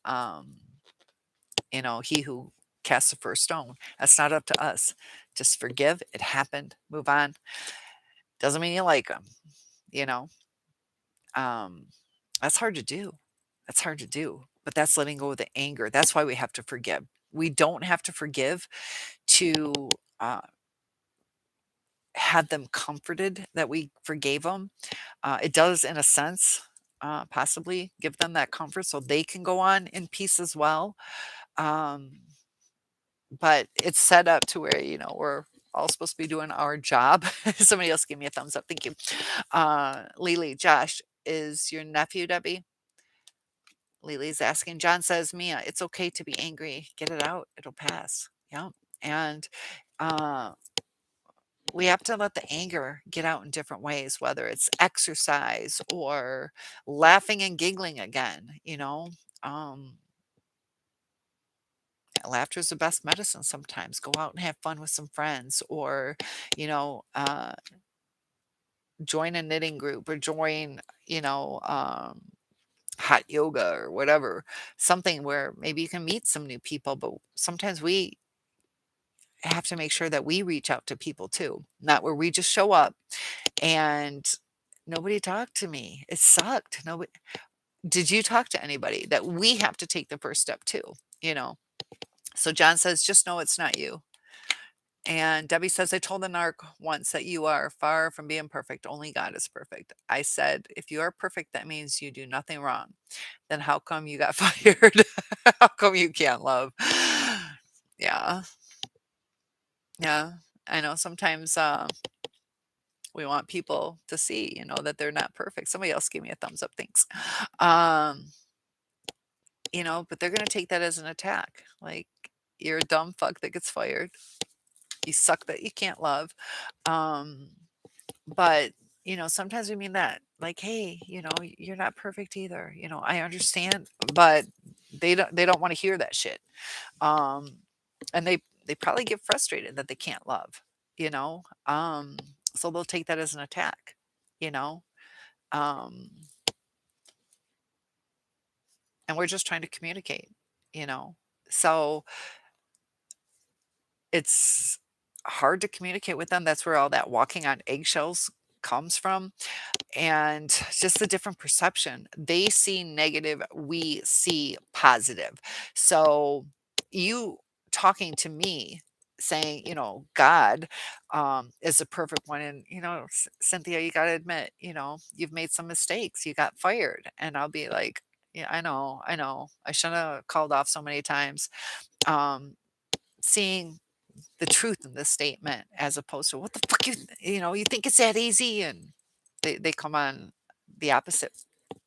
He who casts the first stone, that's not up to us. Just forgive. It happened. Move on. Doesn't mean you like them. You know, um, that's hard to do. That's hard to do. But that's letting go of the anger. That's why we have to forgive. We don't have to forgive to uh, have them comforted that we forgave them. It does, in a sense, possibly give them that comfort so they can go on in peace as well. Um, but it's set up to where, we're all supposed to be doing our job. Somebody else give me a thumbs up. Thank you. Lily, Josh, is your nephew, Debbie? Lily's asking. John says, Mia, it's okay to be angry. Get it out. It'll pass. Yeah. And uh, we have to let the anger get out in different ways, whether it's exercise or laughing and giggling again. Um, Laughter is the best medicine sometimes. Go out and have fun with some friends or, you know, uh, join a knitting group or join, you know, um, hot yoga or whatever, something where maybe you can meet some new people. But sometimes we have to make sure that we reach out to people too, not where we just show up and nobody talked to me. It sucked. Nobody, did you talk to anybody? That we have to take the first step too, you know? So John says, just know it's not you. And Debbie says, I told the narc once that you are far from being perfect. Only God is perfect. I said, if you are perfect, that means you do nothing wrong. Then how come you got fired? How come you can't love? Yeah. Yeah. I know sometimes we want people to see, that they're not perfect. Somebody else gave me a thumbs up. Thanks. Um, but they're going to take that as an attack. Like, you're a dumb fuck that gets fired. You suck that you can't love. Um, but sometimes we mean that, like, hey, you're not perfect either. I understand, but they don't want to hear that shit. Um, and they probably get frustrated that they can't love, you know. So they'll take that as an attack, you know. Um, and we're just trying to communicate, you know. So it's hard to communicate with them. That's where all that walking on eggshells comes from. And just a different perception. They see negative, we see positive. So you talking to me saying, God is a perfect one. And, Cynthia, you got to admit, you've made some mistakes. You got fired. And I'll be like, yeah, I know. I shouldn't have called off so many times. Seeing the truth in this statement as opposed to what the fuck you think it's that easy, and they come on the opposite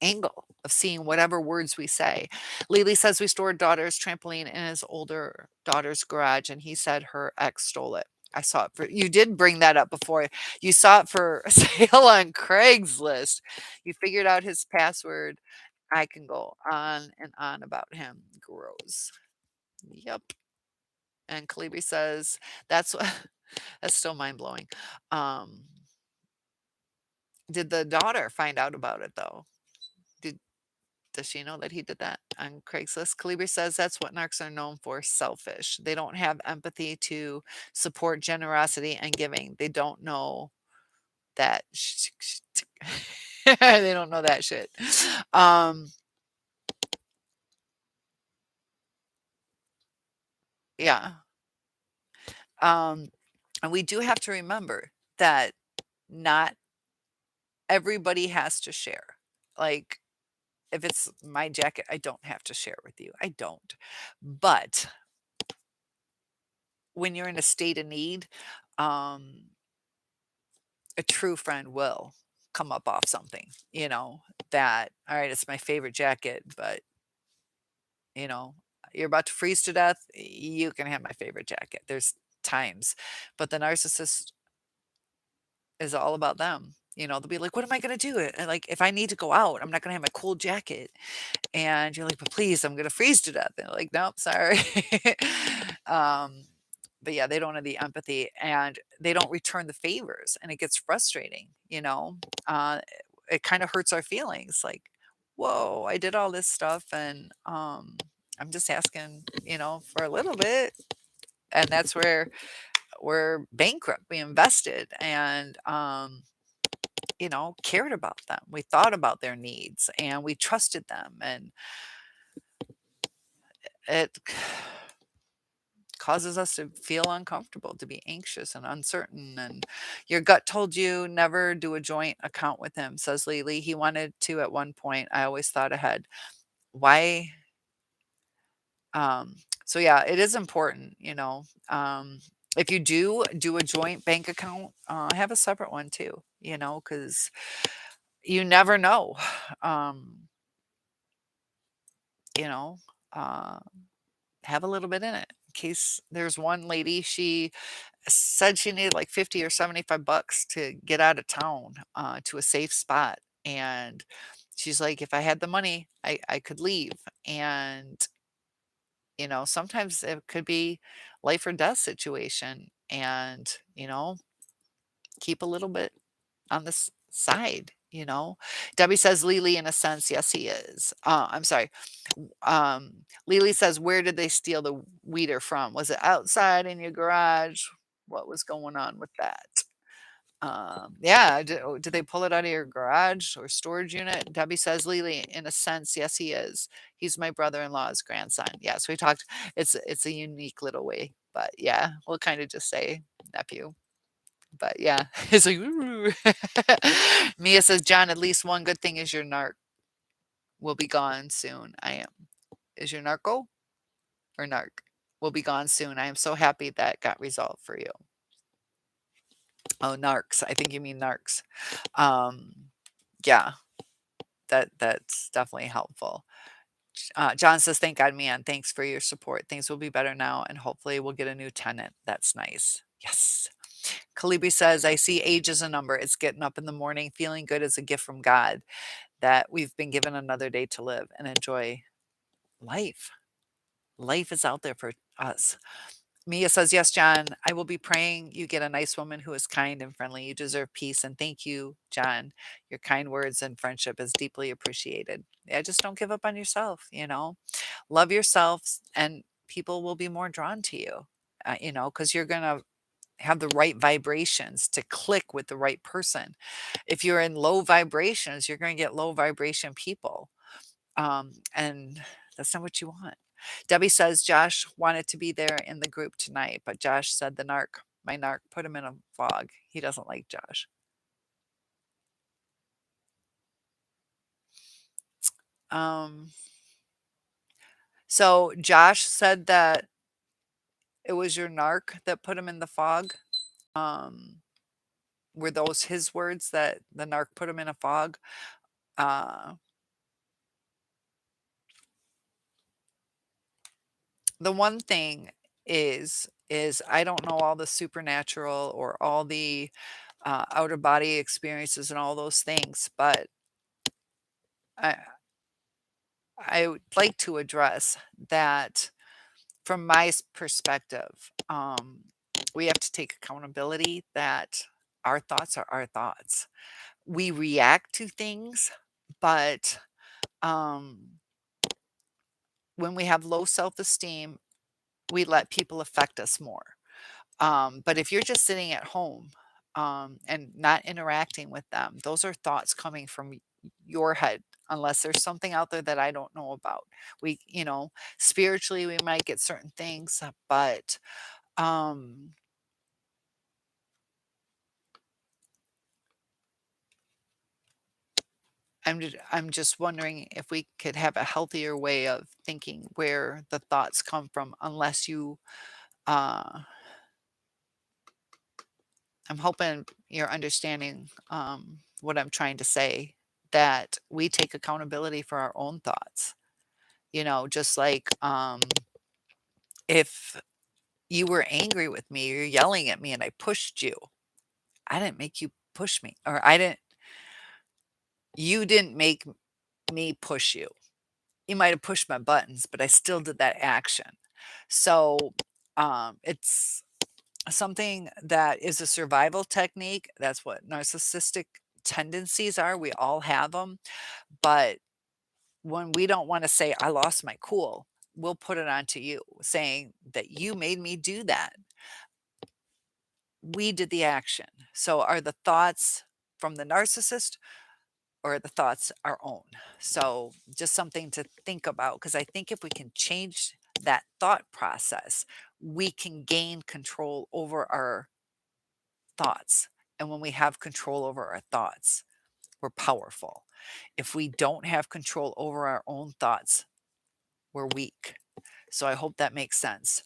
angle of seeing whatever words we say. Lily says we stored daughter's trampoline in his older daughter's garage and he said her ex stole it. I saw it for you did bring that up before. You saw it for sale on Craigslist. You figured out his password. I can go on and on about him. Gross. Yep. And Calibri says that's what that's still mind blowing. Um, did the daughter find out about it though? Did does she know that he did that on Craigslist? Calibri says that's what narcs are known for, selfish. They don't have empathy to support generosity and giving. They don't know that they don't know that shit. Um, Yeah. Um, and we do have to remember that not everybody has to share. Like, if it's my jacket, I don't have to share with you. I don't. But when you're in a state of need, um, a true friend will come up off something, that, all right, it's my favorite jacket, but, you know, you're about to freeze to death. You can have my favorite jacket. There's times. But the narcissist is all about them. They'll be like, what am I going to do? And like, if I need to go out, I'm not going to have my cool jacket. And you're like, "But please, I'm gonna freeze to death." They're like, "Nope, sorry." Um, but yeah, they don't have the empathy and they don't return the favors, and it gets frustrating. It kind of hurts our feelings like, "Whoa, I did all this stuff and I'm just asking, for a little bit." And that's where we're bankrupt. We invested and cared about them. We thought about their needs and we trusted them and it causes us to feel uncomfortable, to be anxious and uncertain. And your gut told you never do a joint account with him, says Lily. He wanted to at one point. I always thought ahead. Why? Um, so yeah, it is important. If you do a joint bank account, have a separate one too, because you never know. Um, you know, uh, have a little bit in it in case there's one lady, she said she needed like 50 or 75 bucks to get out of town to a safe spot. And she's like, if I had the money, I could leave. And, sometimes it could be life or death situation. And, keep a little bit on this side. Debbie says, Lily, in a sense, yes, he is. I'm sorry. Lily says, where did they steal the weeder from? Was it outside in your garage? What was going on with that? Yeah, did they pull it out of your garage or storage unit? Debbie says, Lily, in a sense, yes, he is. He's my brother-in-law's grandson. Yeah, so we talked. It's a unique little way, but yeah, we'll kind of just say nephew. But yeah, it's like, "Ooh." Mia says, John, at least one good thing is your narc will be gone soon. I am. Is your narco or narc? Will be gone soon. I am so happy that got resolved for you. Oh, narcs. I think you mean narcs. Um, yeah, that's definitely helpful. John says, thank God, man. Thanks for your support. Things will be better now, and hopefully we'll get a new tenant. That's nice. Yes. Kalibi says, I see age as a number. It's getting up in the morning, feeling good as a gift from God that we've been given another day to live and enjoy life. Life is out there for us. Mia says, yes, John, I will be praying you get a nice woman who is kind and friendly. You deserve peace. And thank you, John. Your kind words and friendship is deeply appreciated. Yeah, just don't give up on yourself. Love yourself, and people will be more drawn to you, because you're going to have the right vibrations to click with the right person. If you're in low vibrations, you're going to get low vibration people. And that's not what you want. Debbie says Josh wanted to be there in the group tonight, but Josh said my narc, put him in a fog. He doesn't like Josh. Um, so Josh said that it was your narc that put him in the fog. Um, were those his words that the narc put him in a fog? Uh, the one thing is I don't know all the supernatural or all the outer body experiences and all those things, but I I would like to address that from my perspective. We have to take accountability that our thoughts are our thoughts. We react to things, but um, when we have low self esteem, we let people affect us more. But if you're just sitting at home and not interacting with them, those are thoughts coming from your head. unless there's something out there that I don't know about. Spiritually, we might get certain things, but, um, I'm just wondering if we could have a healthier way of thinking where the thoughts come from, unless uh I'm hoping you're understanding, what I'm trying to say, that we take accountability for our own thoughts. Just like, if you were angry with me, you're yelling at me and I pushed you. I didn't make you push me, or you didn't make me push you. You might have pushed my buttons, but I still did that action. So, it's something that is a survival technique. That's what narcissistic tendencies are. We all have them. But when we don't want to say, I lost my cool, we'll put it onto you, saying that you made me do that. We did the action. So are the thoughts from the narcissist, or are the thoughts our own? So just something to think about, because I think if we can change that thought process, we can gain control over our thoughts. And when we have control over our thoughts, we're powerful. If we don't have control over our own thoughts, we're weak. So I hope that makes sense.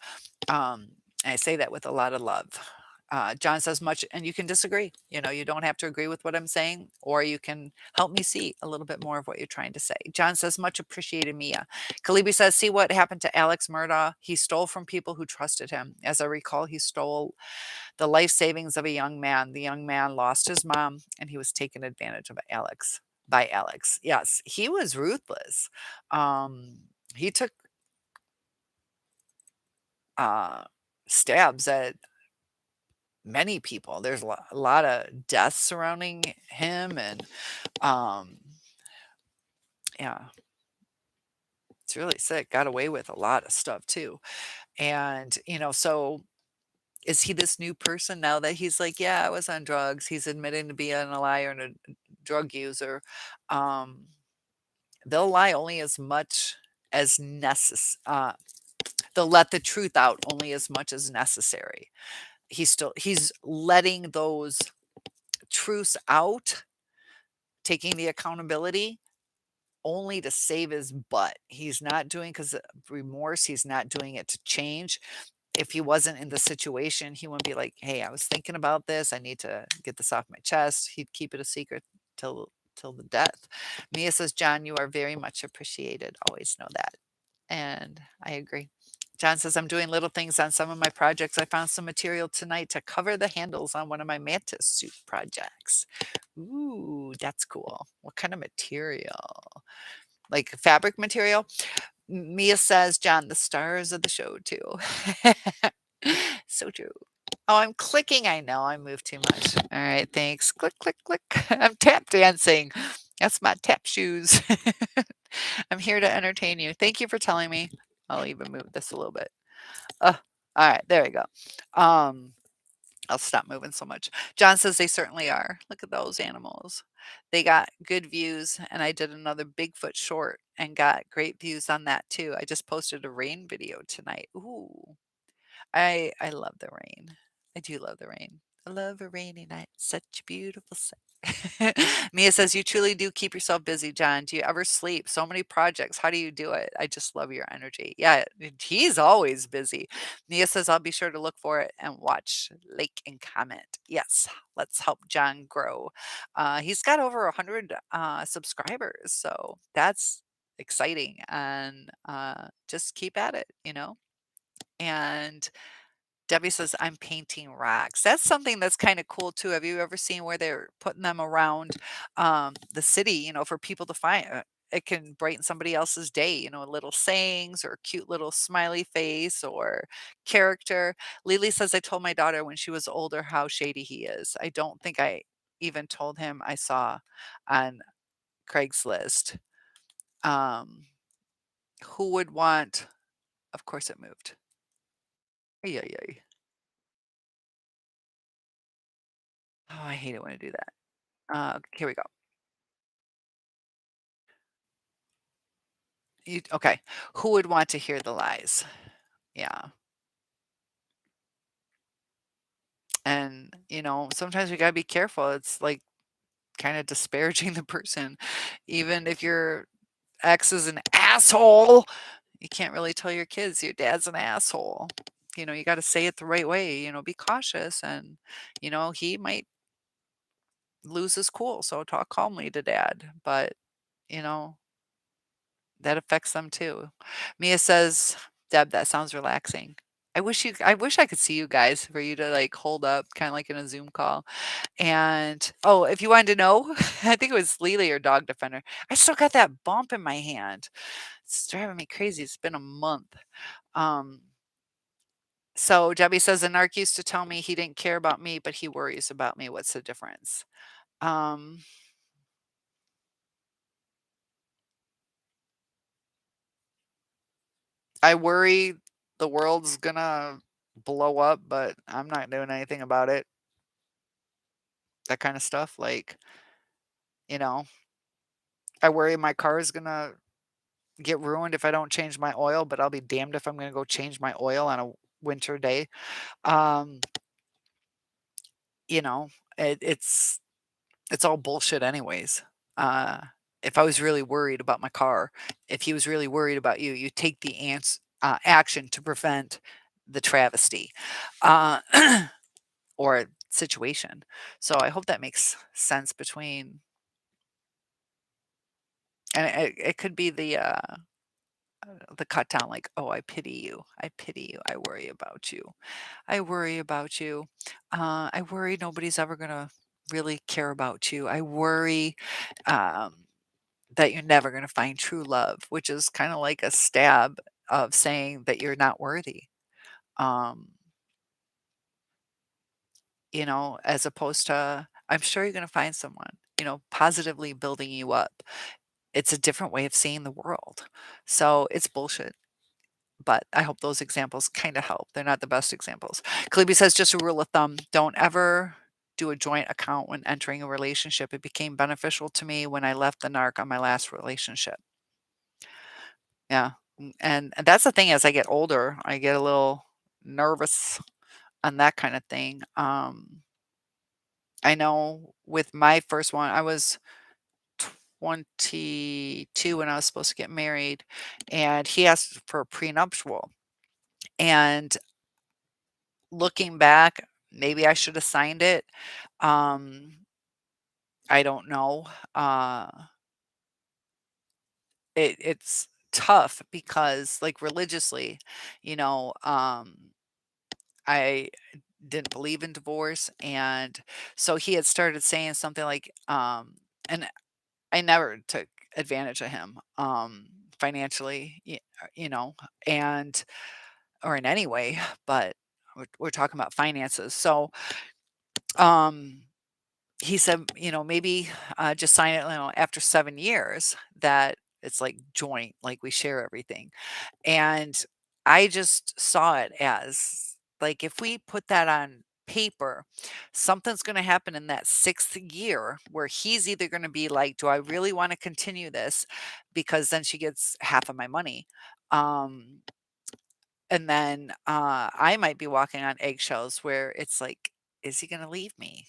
And I say that with a lot of love. John says much, and you can disagree. You don't have to agree with what I'm saying, or you can help me see a little bit more of what you're trying to say. John says, much appreciated, Mia. Kalibi says, see what happened to Alex Murdaugh. He stole from people who trusted him. As I recall, he stole the life savings of a young man. The young man lost his mom, and he was taken advantage of by Alex. Yes, he was ruthless. He took uh, stabs at many people. There's a lot of deaths surrounding him, and um, yeah, it's really sick. Got away with a lot of stuff too, and so is he this new person now that he's like, yeah, I was on drugs? He's admitting to being a liar and a drug user. Um, they'll lie only as much as necessary. They'll let the truth out only as much as necessary. He's letting those truths out, taking the accountability only to save his butt. He's not doing because of remorse. He's not doing it to change. If he wasn't in the situation, he wouldn't be like, "Hey, I was thinking about this. I need to get this off my chest." He'd keep it a secret till the death. Mia says, "John, you are very much appreciated. Always know that." And I agree. John says, I'm doing little things on some of my projects. I found some material tonight to cover the handles on one of my mantis suit projects. Ooh, that's cool. What kind of material? Like fabric material? Mia says, John, the stars of the show, too. So true. Oh, I'm clicking. I know I moved too much. All right, thanks. Click, click, click. I'm tap dancing. That's my tap shoes. I'm here to entertain you. Thank you for telling me. I'll even move this a little bit. All right, there we go. Um, I'll stop moving so much. John says they certainly are. Look at those animals. They got good views, and I did another Bigfoot short and got great views on that too. I just posted a rain video tonight. Ooh, I love the rain. I do love the rain. I love a rainy night. Such a beautiful sight. Mia says, you truly do keep yourself busy, John. Do you ever sleep? So many projects. How do you do it? I just love your energy. Yeah, he's always busy. Mia says, I'll be sure to look for it and watch, like, and comment. Yes, let's help John grow. He's got over 100 subscribers. So that's exciting. And just keep at it. And Debbie says, I'm painting rocks. That's something that's kind of cool too. Have you ever seen where they're putting them around the city, for people to find? It can brighten somebody else's day, little sayings or cute little smiley face or character. Lily says, I told my daughter when she was older how shady he is. I don't think I even told him I saw on Craigslist. Um, who would want, of course, it moved. Yeah, yeah. Oh, I hate it when I do that. Here we go. You okay. Who would want to hear the lies? Yeah. And, sometimes we gotta be careful. It's like kinda disparaging the person. Even if your ex is an asshole, you can't really tell your kids your dad's an asshole. You gotta say it the right way, be cautious and, he might lose his cool, so talk calmly to dad. But, you know, that affects them too. Mia says, "Deb, that sounds relaxing." I wish I could see you guys for you to like hold up kind of like in a Zoom call. And oh, if you wanted to know, I think it was Lily or Dog Defender. I still got that bump in my hand. It's driving me crazy. It's been a month. Um, so Debbie says a narc used to tell me he didn't care about me, but he worries about me. What's the difference? Um, I worry the world's gonna blow up, but I'm not doing anything about it. That kind of stuff. Like, you know, I worry my car is gonna get ruined if I don't change my oil, but I'll be damned if I'm gonna go change my oil on a winter day. Um, you know, it's all bullshit anyways. Uh, if I was really worried about my car, if he was really worried about you, you take the action to prevent the travesty. Uh, or situation. So I hope that makes sense between and it could be the cut down like, "Oh, I pity you. I pity you. I worry about you. I worry about you. I worry nobody's ever gonna really care about you. I worry um, that you're never gonna find true love," which is kind of like a stab of saying that you're not worthy. Um, as opposed to, I'm sure you're gonna find someone, positively building you up. It's a different way of seeing the world. So it's bullshit. But I hope those examples kind of help. They're not the best examples. Kalibi says, just a rule of thumb, don't ever do a joint account when entering a relationship. It became beneficial to me when I left the narc on my last relationship. Yeah. And that's the thing as I get older, I get a little nervous on that kind of thing. I know with my first one, I was 22 when I was supposed to get married, and he asked for a prenuptial. And looking back, maybe I should have signed it. Um, I don't know. It's tough because, like, religiously, you know, um, I didn't believe in divorce, and so he had started saying something like, and I never took advantage of him, financially, and or in any way, but we're talking about finances. So, um, he said, maybe just sign it, after 7 years that it's like joint, like we share everything. And I just saw it as like if we put that on paper, something's going to happen in that sixth year where he's either going to be like, do I really want to continue this? Because then she gets half of my money. Um, and then I might be walking on eggshells where it's like, is he going to leave me?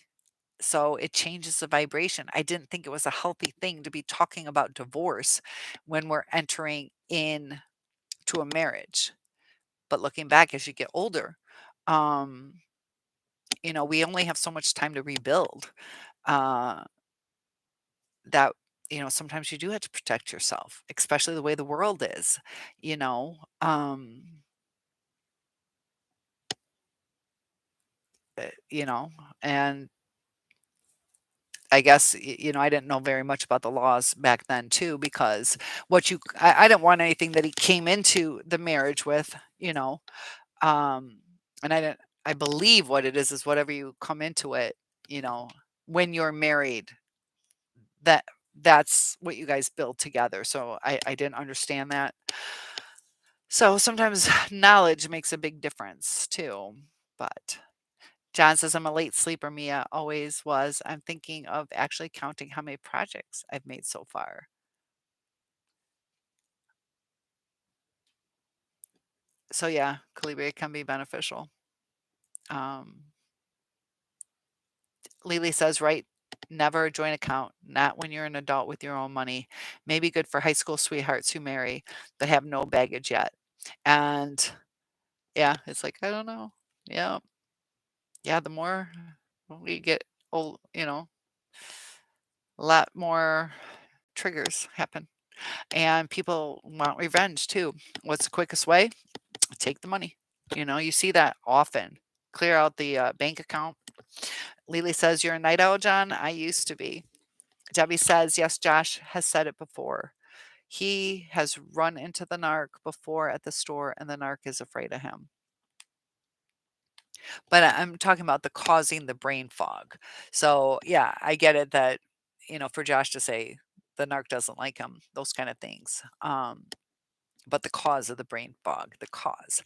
So it changes the vibration. I didn't think it was a healthy thing to be talking about divorce when we're entering in to a marriage. But looking back as you get older, um, we only have so much time to rebuild. Uh, that sometimes you do have to protect yourself, especially the way the world is. You know, you know, and I guess, I didn't know very much about the laws back then too, because I didn't want anything that he came into the marriage with, um, and I believe what it is whatever you come into it, you know, when you're married, that that's what you guys build together. So I didn't understand that. So sometimes knowledge makes a big difference too. But John says, I'm a late sleeper. Mia always was. I'm thinking of actually counting how many projects I've made so far. So yeah, Calibri can be beneficial. Um, Lily says, right, never a joint account, not when you're an adult with your own money. Maybe good for high school sweethearts who marry but have no baggage yet. And yeah, it's like, I don't know. Yeah. Yeah. The more we get old, a lot more triggers happen. And people want revenge too. What's the quickest way? Take the money. You see that often. Clear out the bank account. Lily says, "You're a night owl, John." I used to be. Debbie says, "Yes, Josh has said it before. He has run into the narc before at the store, and the narc is afraid of him." But I'm talking about the causing the brain fog. So, yeah, I get it that, for Josh to say the narc doesn't like him, those kind of things. But the cause of the brain fog, the cause,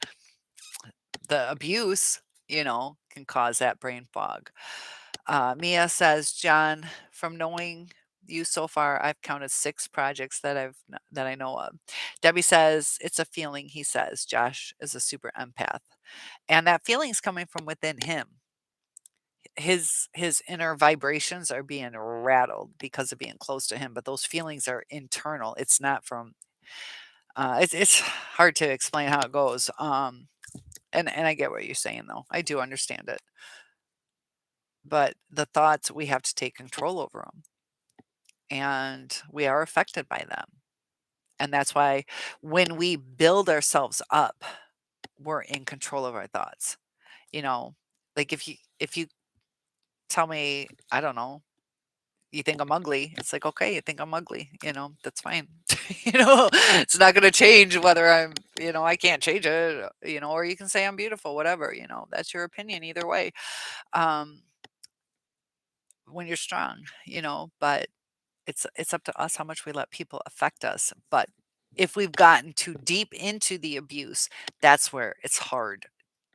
the abuse, can cause that brain fog. Mia says, "John, from knowing you so far, I've counted 6 projects that I know of." Debbie says, "It's a feeling," he says. Josh is a super empath. And that feeling's coming from within him. His inner vibrations are being rattled because of being close to him, but those feelings are internal. It's not from it's hard to explain how it goes. And I get what you're saying though. I do understand it. But the thoughts, we have to take control over them, and we are affected by them. And that's why when we build ourselves up, we're in control of our thoughts. You know, like if you tell me, I don't know, you think I'm ugly, it's like, okay, you think I'm ugly, that's fine. It's not going to change whether I can't change it, or you can say I'm beautiful, whatever, that's your opinion either way. Um, when you're strong, but it's up to us how much we let people affect us. But if we've gotten too deep into the abuse, that's where it's hard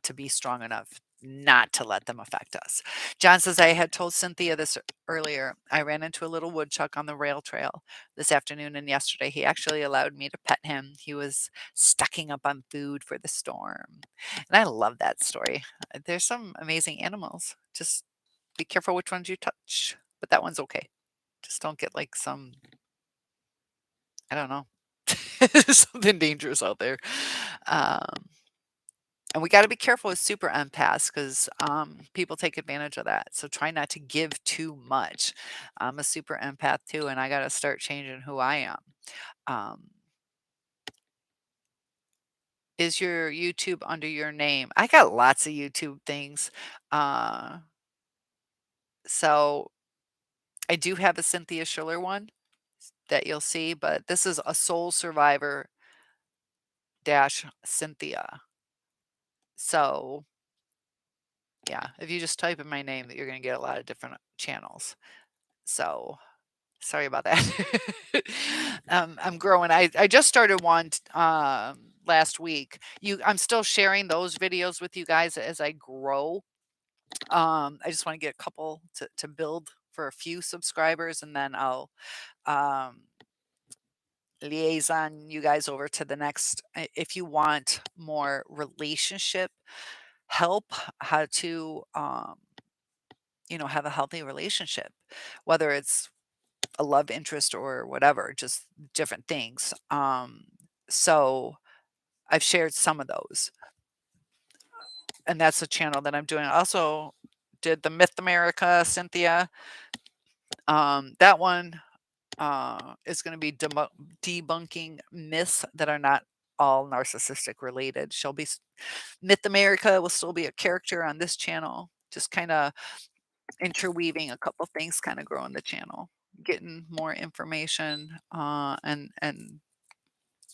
to be strong enough not to let them affect us. John says, "I had told Cynthia this earlier. I ran into a little woodchuck on the rail trail this afternoon and yesterday. He actually allowed me to pet him. He was stocking up on food for the storm." And I love that story. There's some amazing animals. Just be careful which ones you touch, but that one's okay. Just don't get like some, I don't know, something dangerous out there. Um, and we got to be careful with super empaths because people take advantage of that. So try not to give too much. I'm a super empath too, and I got to start changing who I am. Um, is your YouTube under your name? I got lots of YouTube things. Uh, so I do have a Cynthia Schiller one that you'll see, but this is a soul survivor dash Cynthia. So yeah, if you just type in my name, that you're gonna get a lot of different channels. So, sorry about that. I'm growing. I just started one, last week. I'm still sharing those videos with you guys as I grow. I just wanna get a couple to build for a few subscribers, and then I'll, um, liaison you guys over to the next if you want more relationship help, how to, have a healthy relationship, whether it's a love interest or whatever, just different things. So I've shared some of those, and that's the channel that I'm doing. I also did the Myth America, Cynthia. That one is going to be debunking myths that are not all narcissistic related. Myth America will still be a character on this channel, just kind of interweaving a couple things, kind of growing the channel, getting more information, and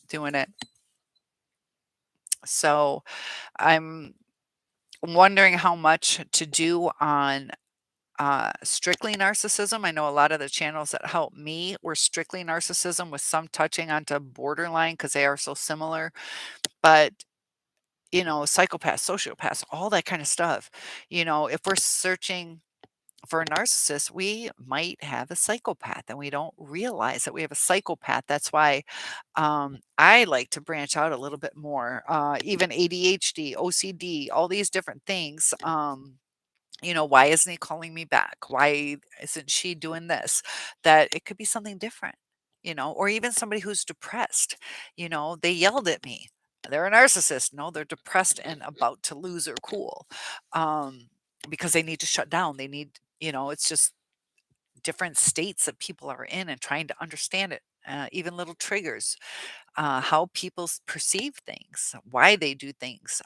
doing it. So I'm wondering how much to do on strictly narcissism. I know a lot of the channels that help me were strictly narcissism with some touching onto borderline because they are so similar. But psychopaths, sociopaths, all that kind of stuff. If we're searching for a narcissist, we might have a psychopath and we don't realize that we have a psychopath. That's why I like to branch out a little bit more, even ADHD, OCD, all these different things. Why isn't he calling me back? Why isn't she doing this? That it could be something different, or even somebody who's depressed. They yelled at me. They're a narcissist. No, they're depressed and about to lose their cool um, because they need to shut down. They need, it's just different states that people are in and trying to understand it. Even little triggers, how people perceive things, why they do things.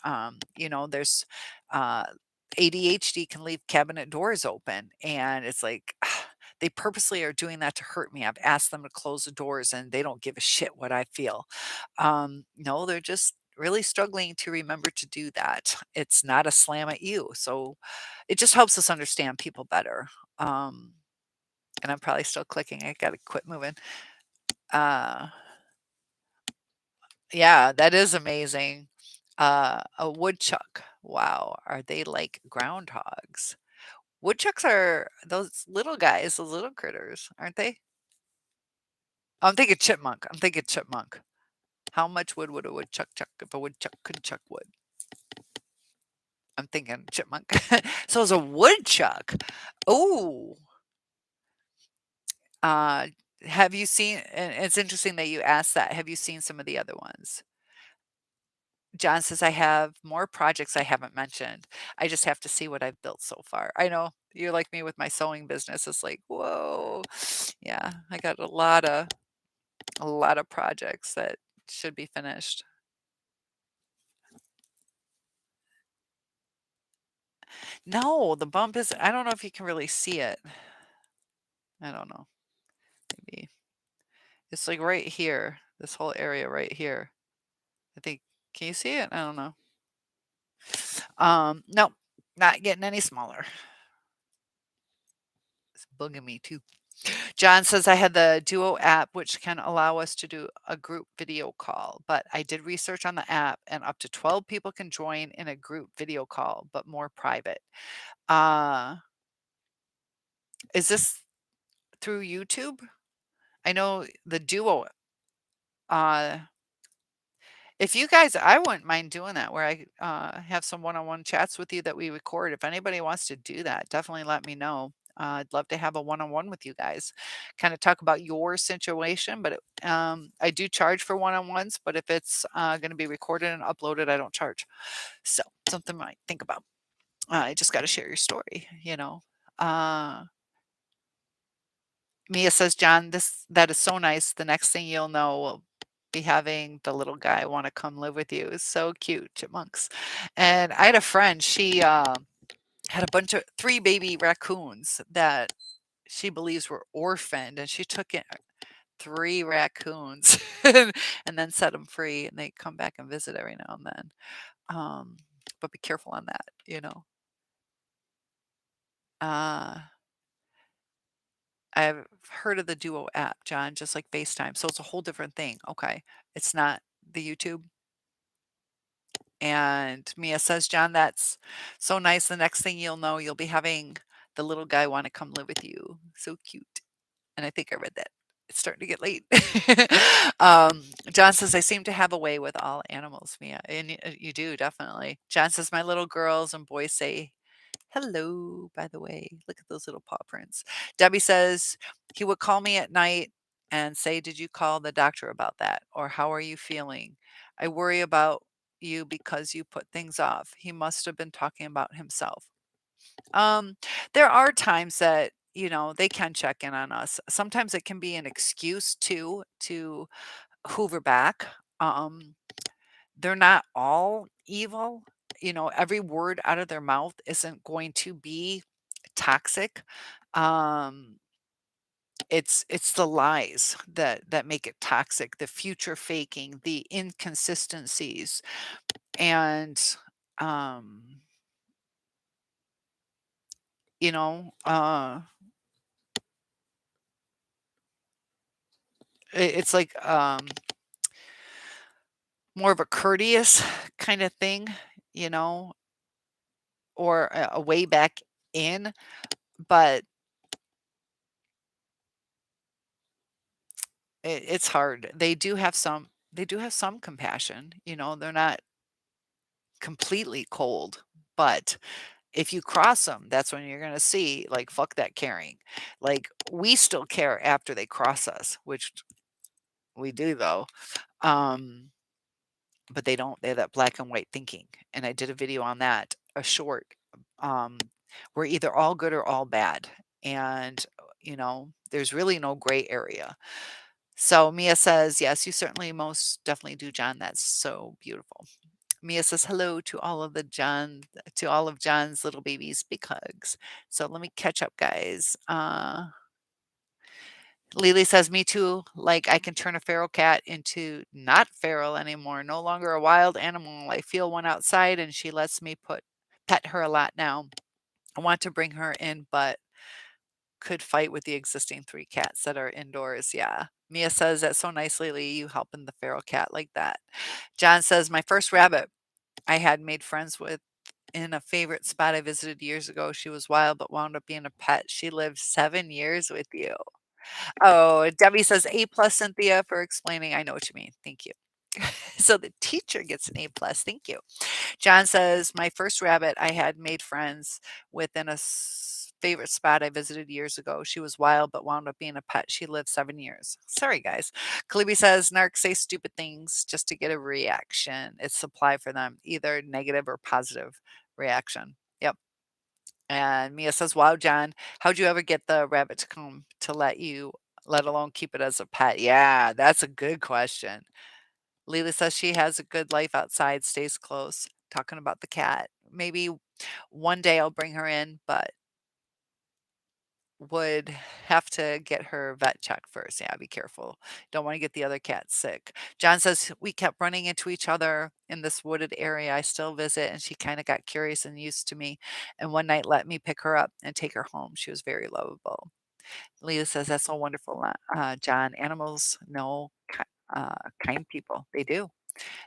There's uh, ADHD can leave cabinet doors open, and it's like they purposely are doing that to hurt me. I've asked them to close the doors, and they don't give a shit what I feel. No, they're just really struggling to remember to do that. It's not a slam at you, so it just helps us understand people better. Um, and I'm probably still clicking. I gotta quit moving. Uh, Yeah, that is amazing. A woodchuck. Wow, are they like groundhogs? Woodchucks are those little guys, those little critters, aren't they? I'm thinking chipmunk. I'm thinking chipmunk. How much wood would a woodchuck chuck if a woodchuck could chuck wood? I'm thinking chipmunk. So it's a woodchuck. Oh, uh, have you seen? And it's interesting that you asked that. Have you seen some of the other ones? John says, I have more projects I haven't mentioned. I just have to see what I've built so far. I know you're like me with my sewing business. It's like, whoa. Yeah, I got a lot of projects that should be finished. No, the bump is I don't know if you can really see it. I don't know. Maybe. It's like right here. This whole area right here. I think can you see it? I don't know. Nope, not getting any smaller. It's bugging me too. John says, I had the Duo app, which can allow us to do a group video call. But I did research on the app, and up to 12 people can join in a group video call, but more private. Uh, is this through YouTube? I know the Duo. Uh, if you guys, I wouldn't mind doing that where I have some one on one chats with you that we record. If anybody wants to do that, definitely let me know. I'd love to have a one on one with you guys, kind of talk about your situation. But I do charge for one on ones, but if it's going to be recorded and uploaded, I don't charge. So something I might think about. I just got to share your story. Uh, Mia says, John, that is so nice. The next thing you'll know, we'll be having the little guy want to come live with you. It's so cute, chipmunks. And I had a friend, she had a bunch of three baby raccoons that she believes were orphaned, and she took in three raccoons and then set them free, and they come back and visit every now and then. But be. Careful on that. Uh, I've heard of the Duo app, John, just like FaceTime. So it's a whole different thing. Okay. It's not the YouTube. And Mia says, John, that's so nice. The next thing you'll know, you'll be having the little guy want to come live with you. So cute. And I think I read that. It's starting to get late. John says, I seem to have a way with all animals, Mia. And you do, definitely. John says, my little girls and boys say hello, by the way. Look at those little paw prints. Debbie says he would call me at night and say, did you call the doctor about that? Or how are you feeling? I worry about you because you put things off. He must have been talking about himself. Um, there are times that, they can check in on us. Sometimes it can be an excuse to hoover back. Um, they're not all evil. Every word out of their mouth isn't going to be toxic. Um, it's the lies that make it toxic, the future faking, the inconsistencies, and um, you know, uh, it's like more of a courteous kind of thing, you know, or a way back in. but it's hard. They do have some compassion, you know, they're not completely cold, but if you cross them, that's when you're gonna see, like, fuck that caring. Like, we still care after they cross us, which we do though. Um, but they don't. They have that black and white thinking. And I did a video on that, a short. Um, we're either all good or all bad. And, there's really no gray area. So Mia says, yes, you certainly most definitely do, John. That's so beautiful. Mia says hello to all of John's little babies, big hugs. So let me catch up, guys. Lily says, me too. Like I can turn a feral cat into not feral anymore, no longer a wild animal. I feel one outside and she lets me pet her a lot now. I want to bring her in, but could fight with the existing 3 cats that are indoors. Yeah. Mia says, that's so nice, Lily. You helping the feral cat like that. John says, my first rabbit I had made friends with in a favorite spot I visited years ago. She was wild, but wound up being a pet. She lived 7 years with you. Oh, Debbie says, A plus, Cynthia, for explaining. I know what you mean. Thank you. So the teacher gets an A plus. Thank you. John says, my first rabbit I had made friends with in a favorite spot I visited years ago. She was wild, but wound up being a pet. She lived 7 years. Sorry, guys. Kalibi says, narcs say stupid things just to get a reaction. It's supply for them, either negative or positive reaction. Yep. And Mia says, wow, John, how'd you ever get the rabbit to come to let alone keep it as a pet? Yeah, that's a good question. Leela says she has a good life outside, stays close. Talking about the cat. Maybe one day I'll bring her in, but would have to get her vet check first. Yeah, be careful. Don't want to get the other cat sick. John says we kept running into each other in this wooded area. I still visit, and she kind of got curious and used to me. And one night let me pick her up and take her home. She was very lovable. Leah says that's so wonderful, John. Animals know kind people. They do.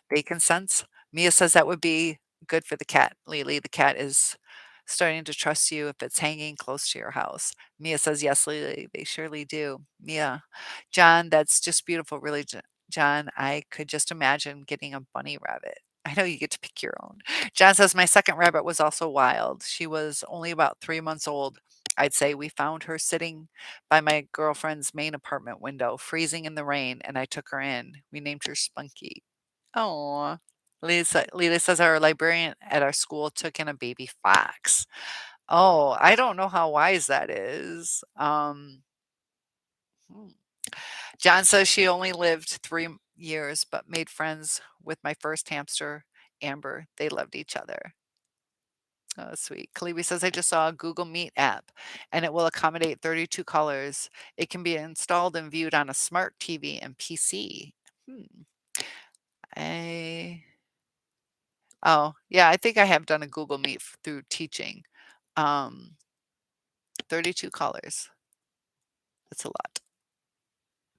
They can sense. Mia says that would be good for the cat, Lily. The cat is starting to trust you if it's hanging close to your house. Mia says, yes, Lily, they surely do. Mia, John, that's just beautiful, really, John. I could just imagine getting a bunny rabbit. I know you get to pick your own. John says, my second rabbit was also wild. She was only about 3 months old. I'd say we found her sitting by my girlfriend's main apartment window, freezing in the rain, and I took her in. We named her Spunky. Oh, Lisa says our librarian at our school took in a baby fox. Oh, I don't know how wise that is. Hmm. John says she only lived 3 years, but made friends with my first hamster, Amber. They loved each other. Oh, sweet. Kalibi says, I just saw a Google Meet app and it will accommodate 32 colors. It can be installed and viewed on a smart TV and PC. Hmm. I Oh, yeah, I think I have done a Google Meet through teaching. Um, 32 colors. That's a lot.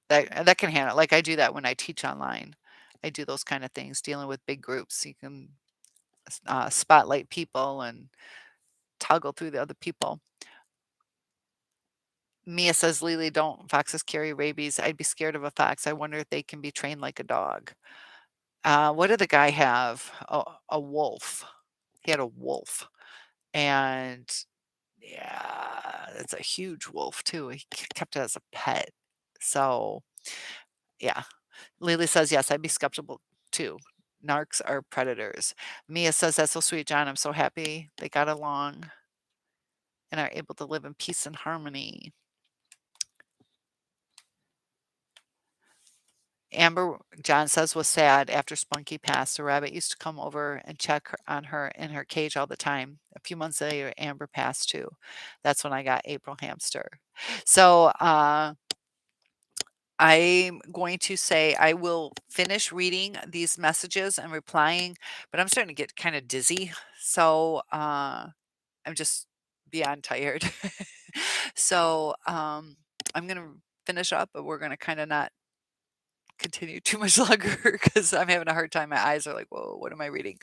That can handle like I do that when I teach online. I do those kind of things, dealing with big groups. You can spotlight people and toggle through the other people. Mia says, Lily, don't foxes carry rabies? I'd be scared of a fox. I wonder if they can be trained like a dog. What did the guy have? A wolf. He had a wolf. And yeah, it's a huge wolf too. He kept it as a pet. So, yeah. Lily says, yes, I'd be skeptical too. Narcs are predators. Mia says, that's so sweet, John. I'm so happy they got along and are able to live in peace and harmony. Amber, John says, was sad after Spunky passed. The rabbit used to come over and check on her in her cage all the time. A few months later, Amber passed too. That's when I got April Hamster. So, I'm going to say I will finish reading these messages and replying, but I'm starting to get kind of dizzy. So I'm just beyond tired. So I'm going to finish up, but we're going to kind of not continue too much longer because I'm having a hard time. My eyes are like, whoa, what am I reading?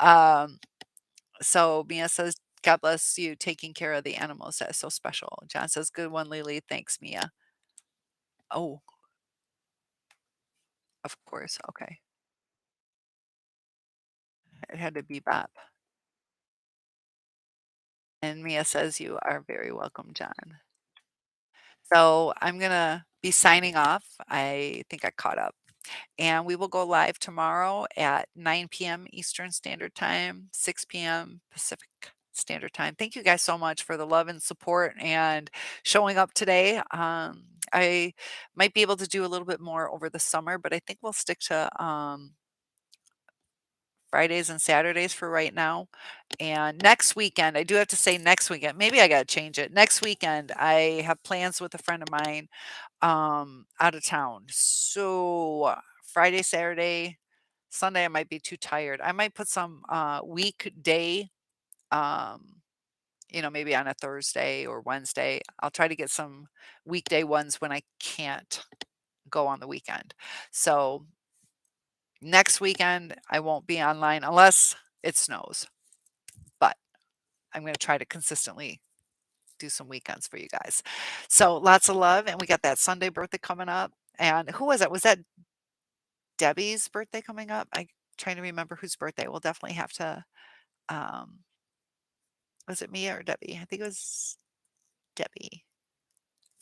Um, so Mia says, God bless you taking care of the animals. That is so special. John says, "Good one, Lily. Thanks, Mia." Oh, of course. Okay. It had to be Bob. And Mia says, "You are very welcome, John." So I'm gonna be signing off. I think I caught up. And we will go live tomorrow at 9 p.m. Eastern Standard Time, 6 p.m. Pacific Standard Time. Thank you guys so much for the love and support and showing up today. I might be able to do a little bit more over the summer, but I think we'll stick to Fridays and Saturdays for right now. And next weekend, I do have to say next weekend, maybe I got to change it. Next weekend, I have plans with a friend of mine out of town. So Friday, Saturday, Sunday, I might be too tired. I might put some weekday, um, maybe on a Thursday or Wednesday. I'll try to get some weekday ones when I can't go on the weekend. So next weekend, I won't be online unless it snows, but I'm going to try to consistently do some weekends for you guys. So lots of love. And we got that Sunday birthday coming up. And who was it? Was that Debbie's birthday coming up? I'm trying to remember whose birthday. We'll definitely have to, um, was it Mia or Debbie? I think it was Debbie.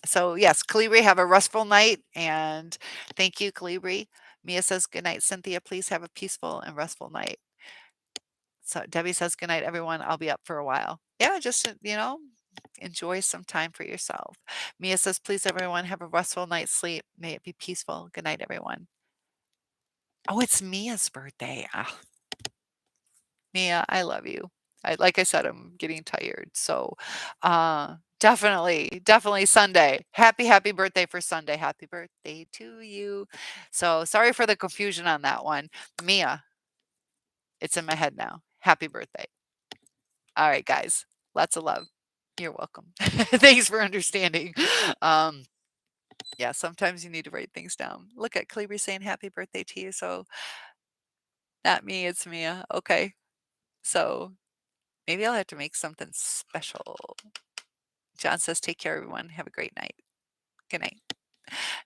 So yes, Calibri, have a restful night. And thank you, Calibri. Mia says, good night, Cynthia. Please have a peaceful and restful night. So Debbie says, good night, everyone. I'll be up for a while. Yeah, just, enjoy some time for yourself. Mia says, please, everyone, have a restful night's sleep. May it be peaceful. Good night, everyone. Oh, it's Mia's birthday. Ah, Mia, I love you. Like I said, I'm getting tired. So definitely Sunday. Happy birthday for Sunday. Happy birthday to you. So sorry for the confusion on that one. Mia, it's in my head now. Happy birthday. All right, guys. Lots of love. You're welcome. Thanks for understanding. Um, yeah, sometimes you need to write things down. Look at Cleaver saying happy birthday to you. So not me, it's Mia. Okay. So maybe I'll have to make something special. John says, take care, everyone. Have a great night. Good night.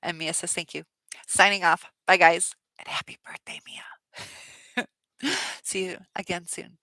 And Mia says, thank you. Signing off. Bye, guys. And happy birthday, Mia. See you again soon.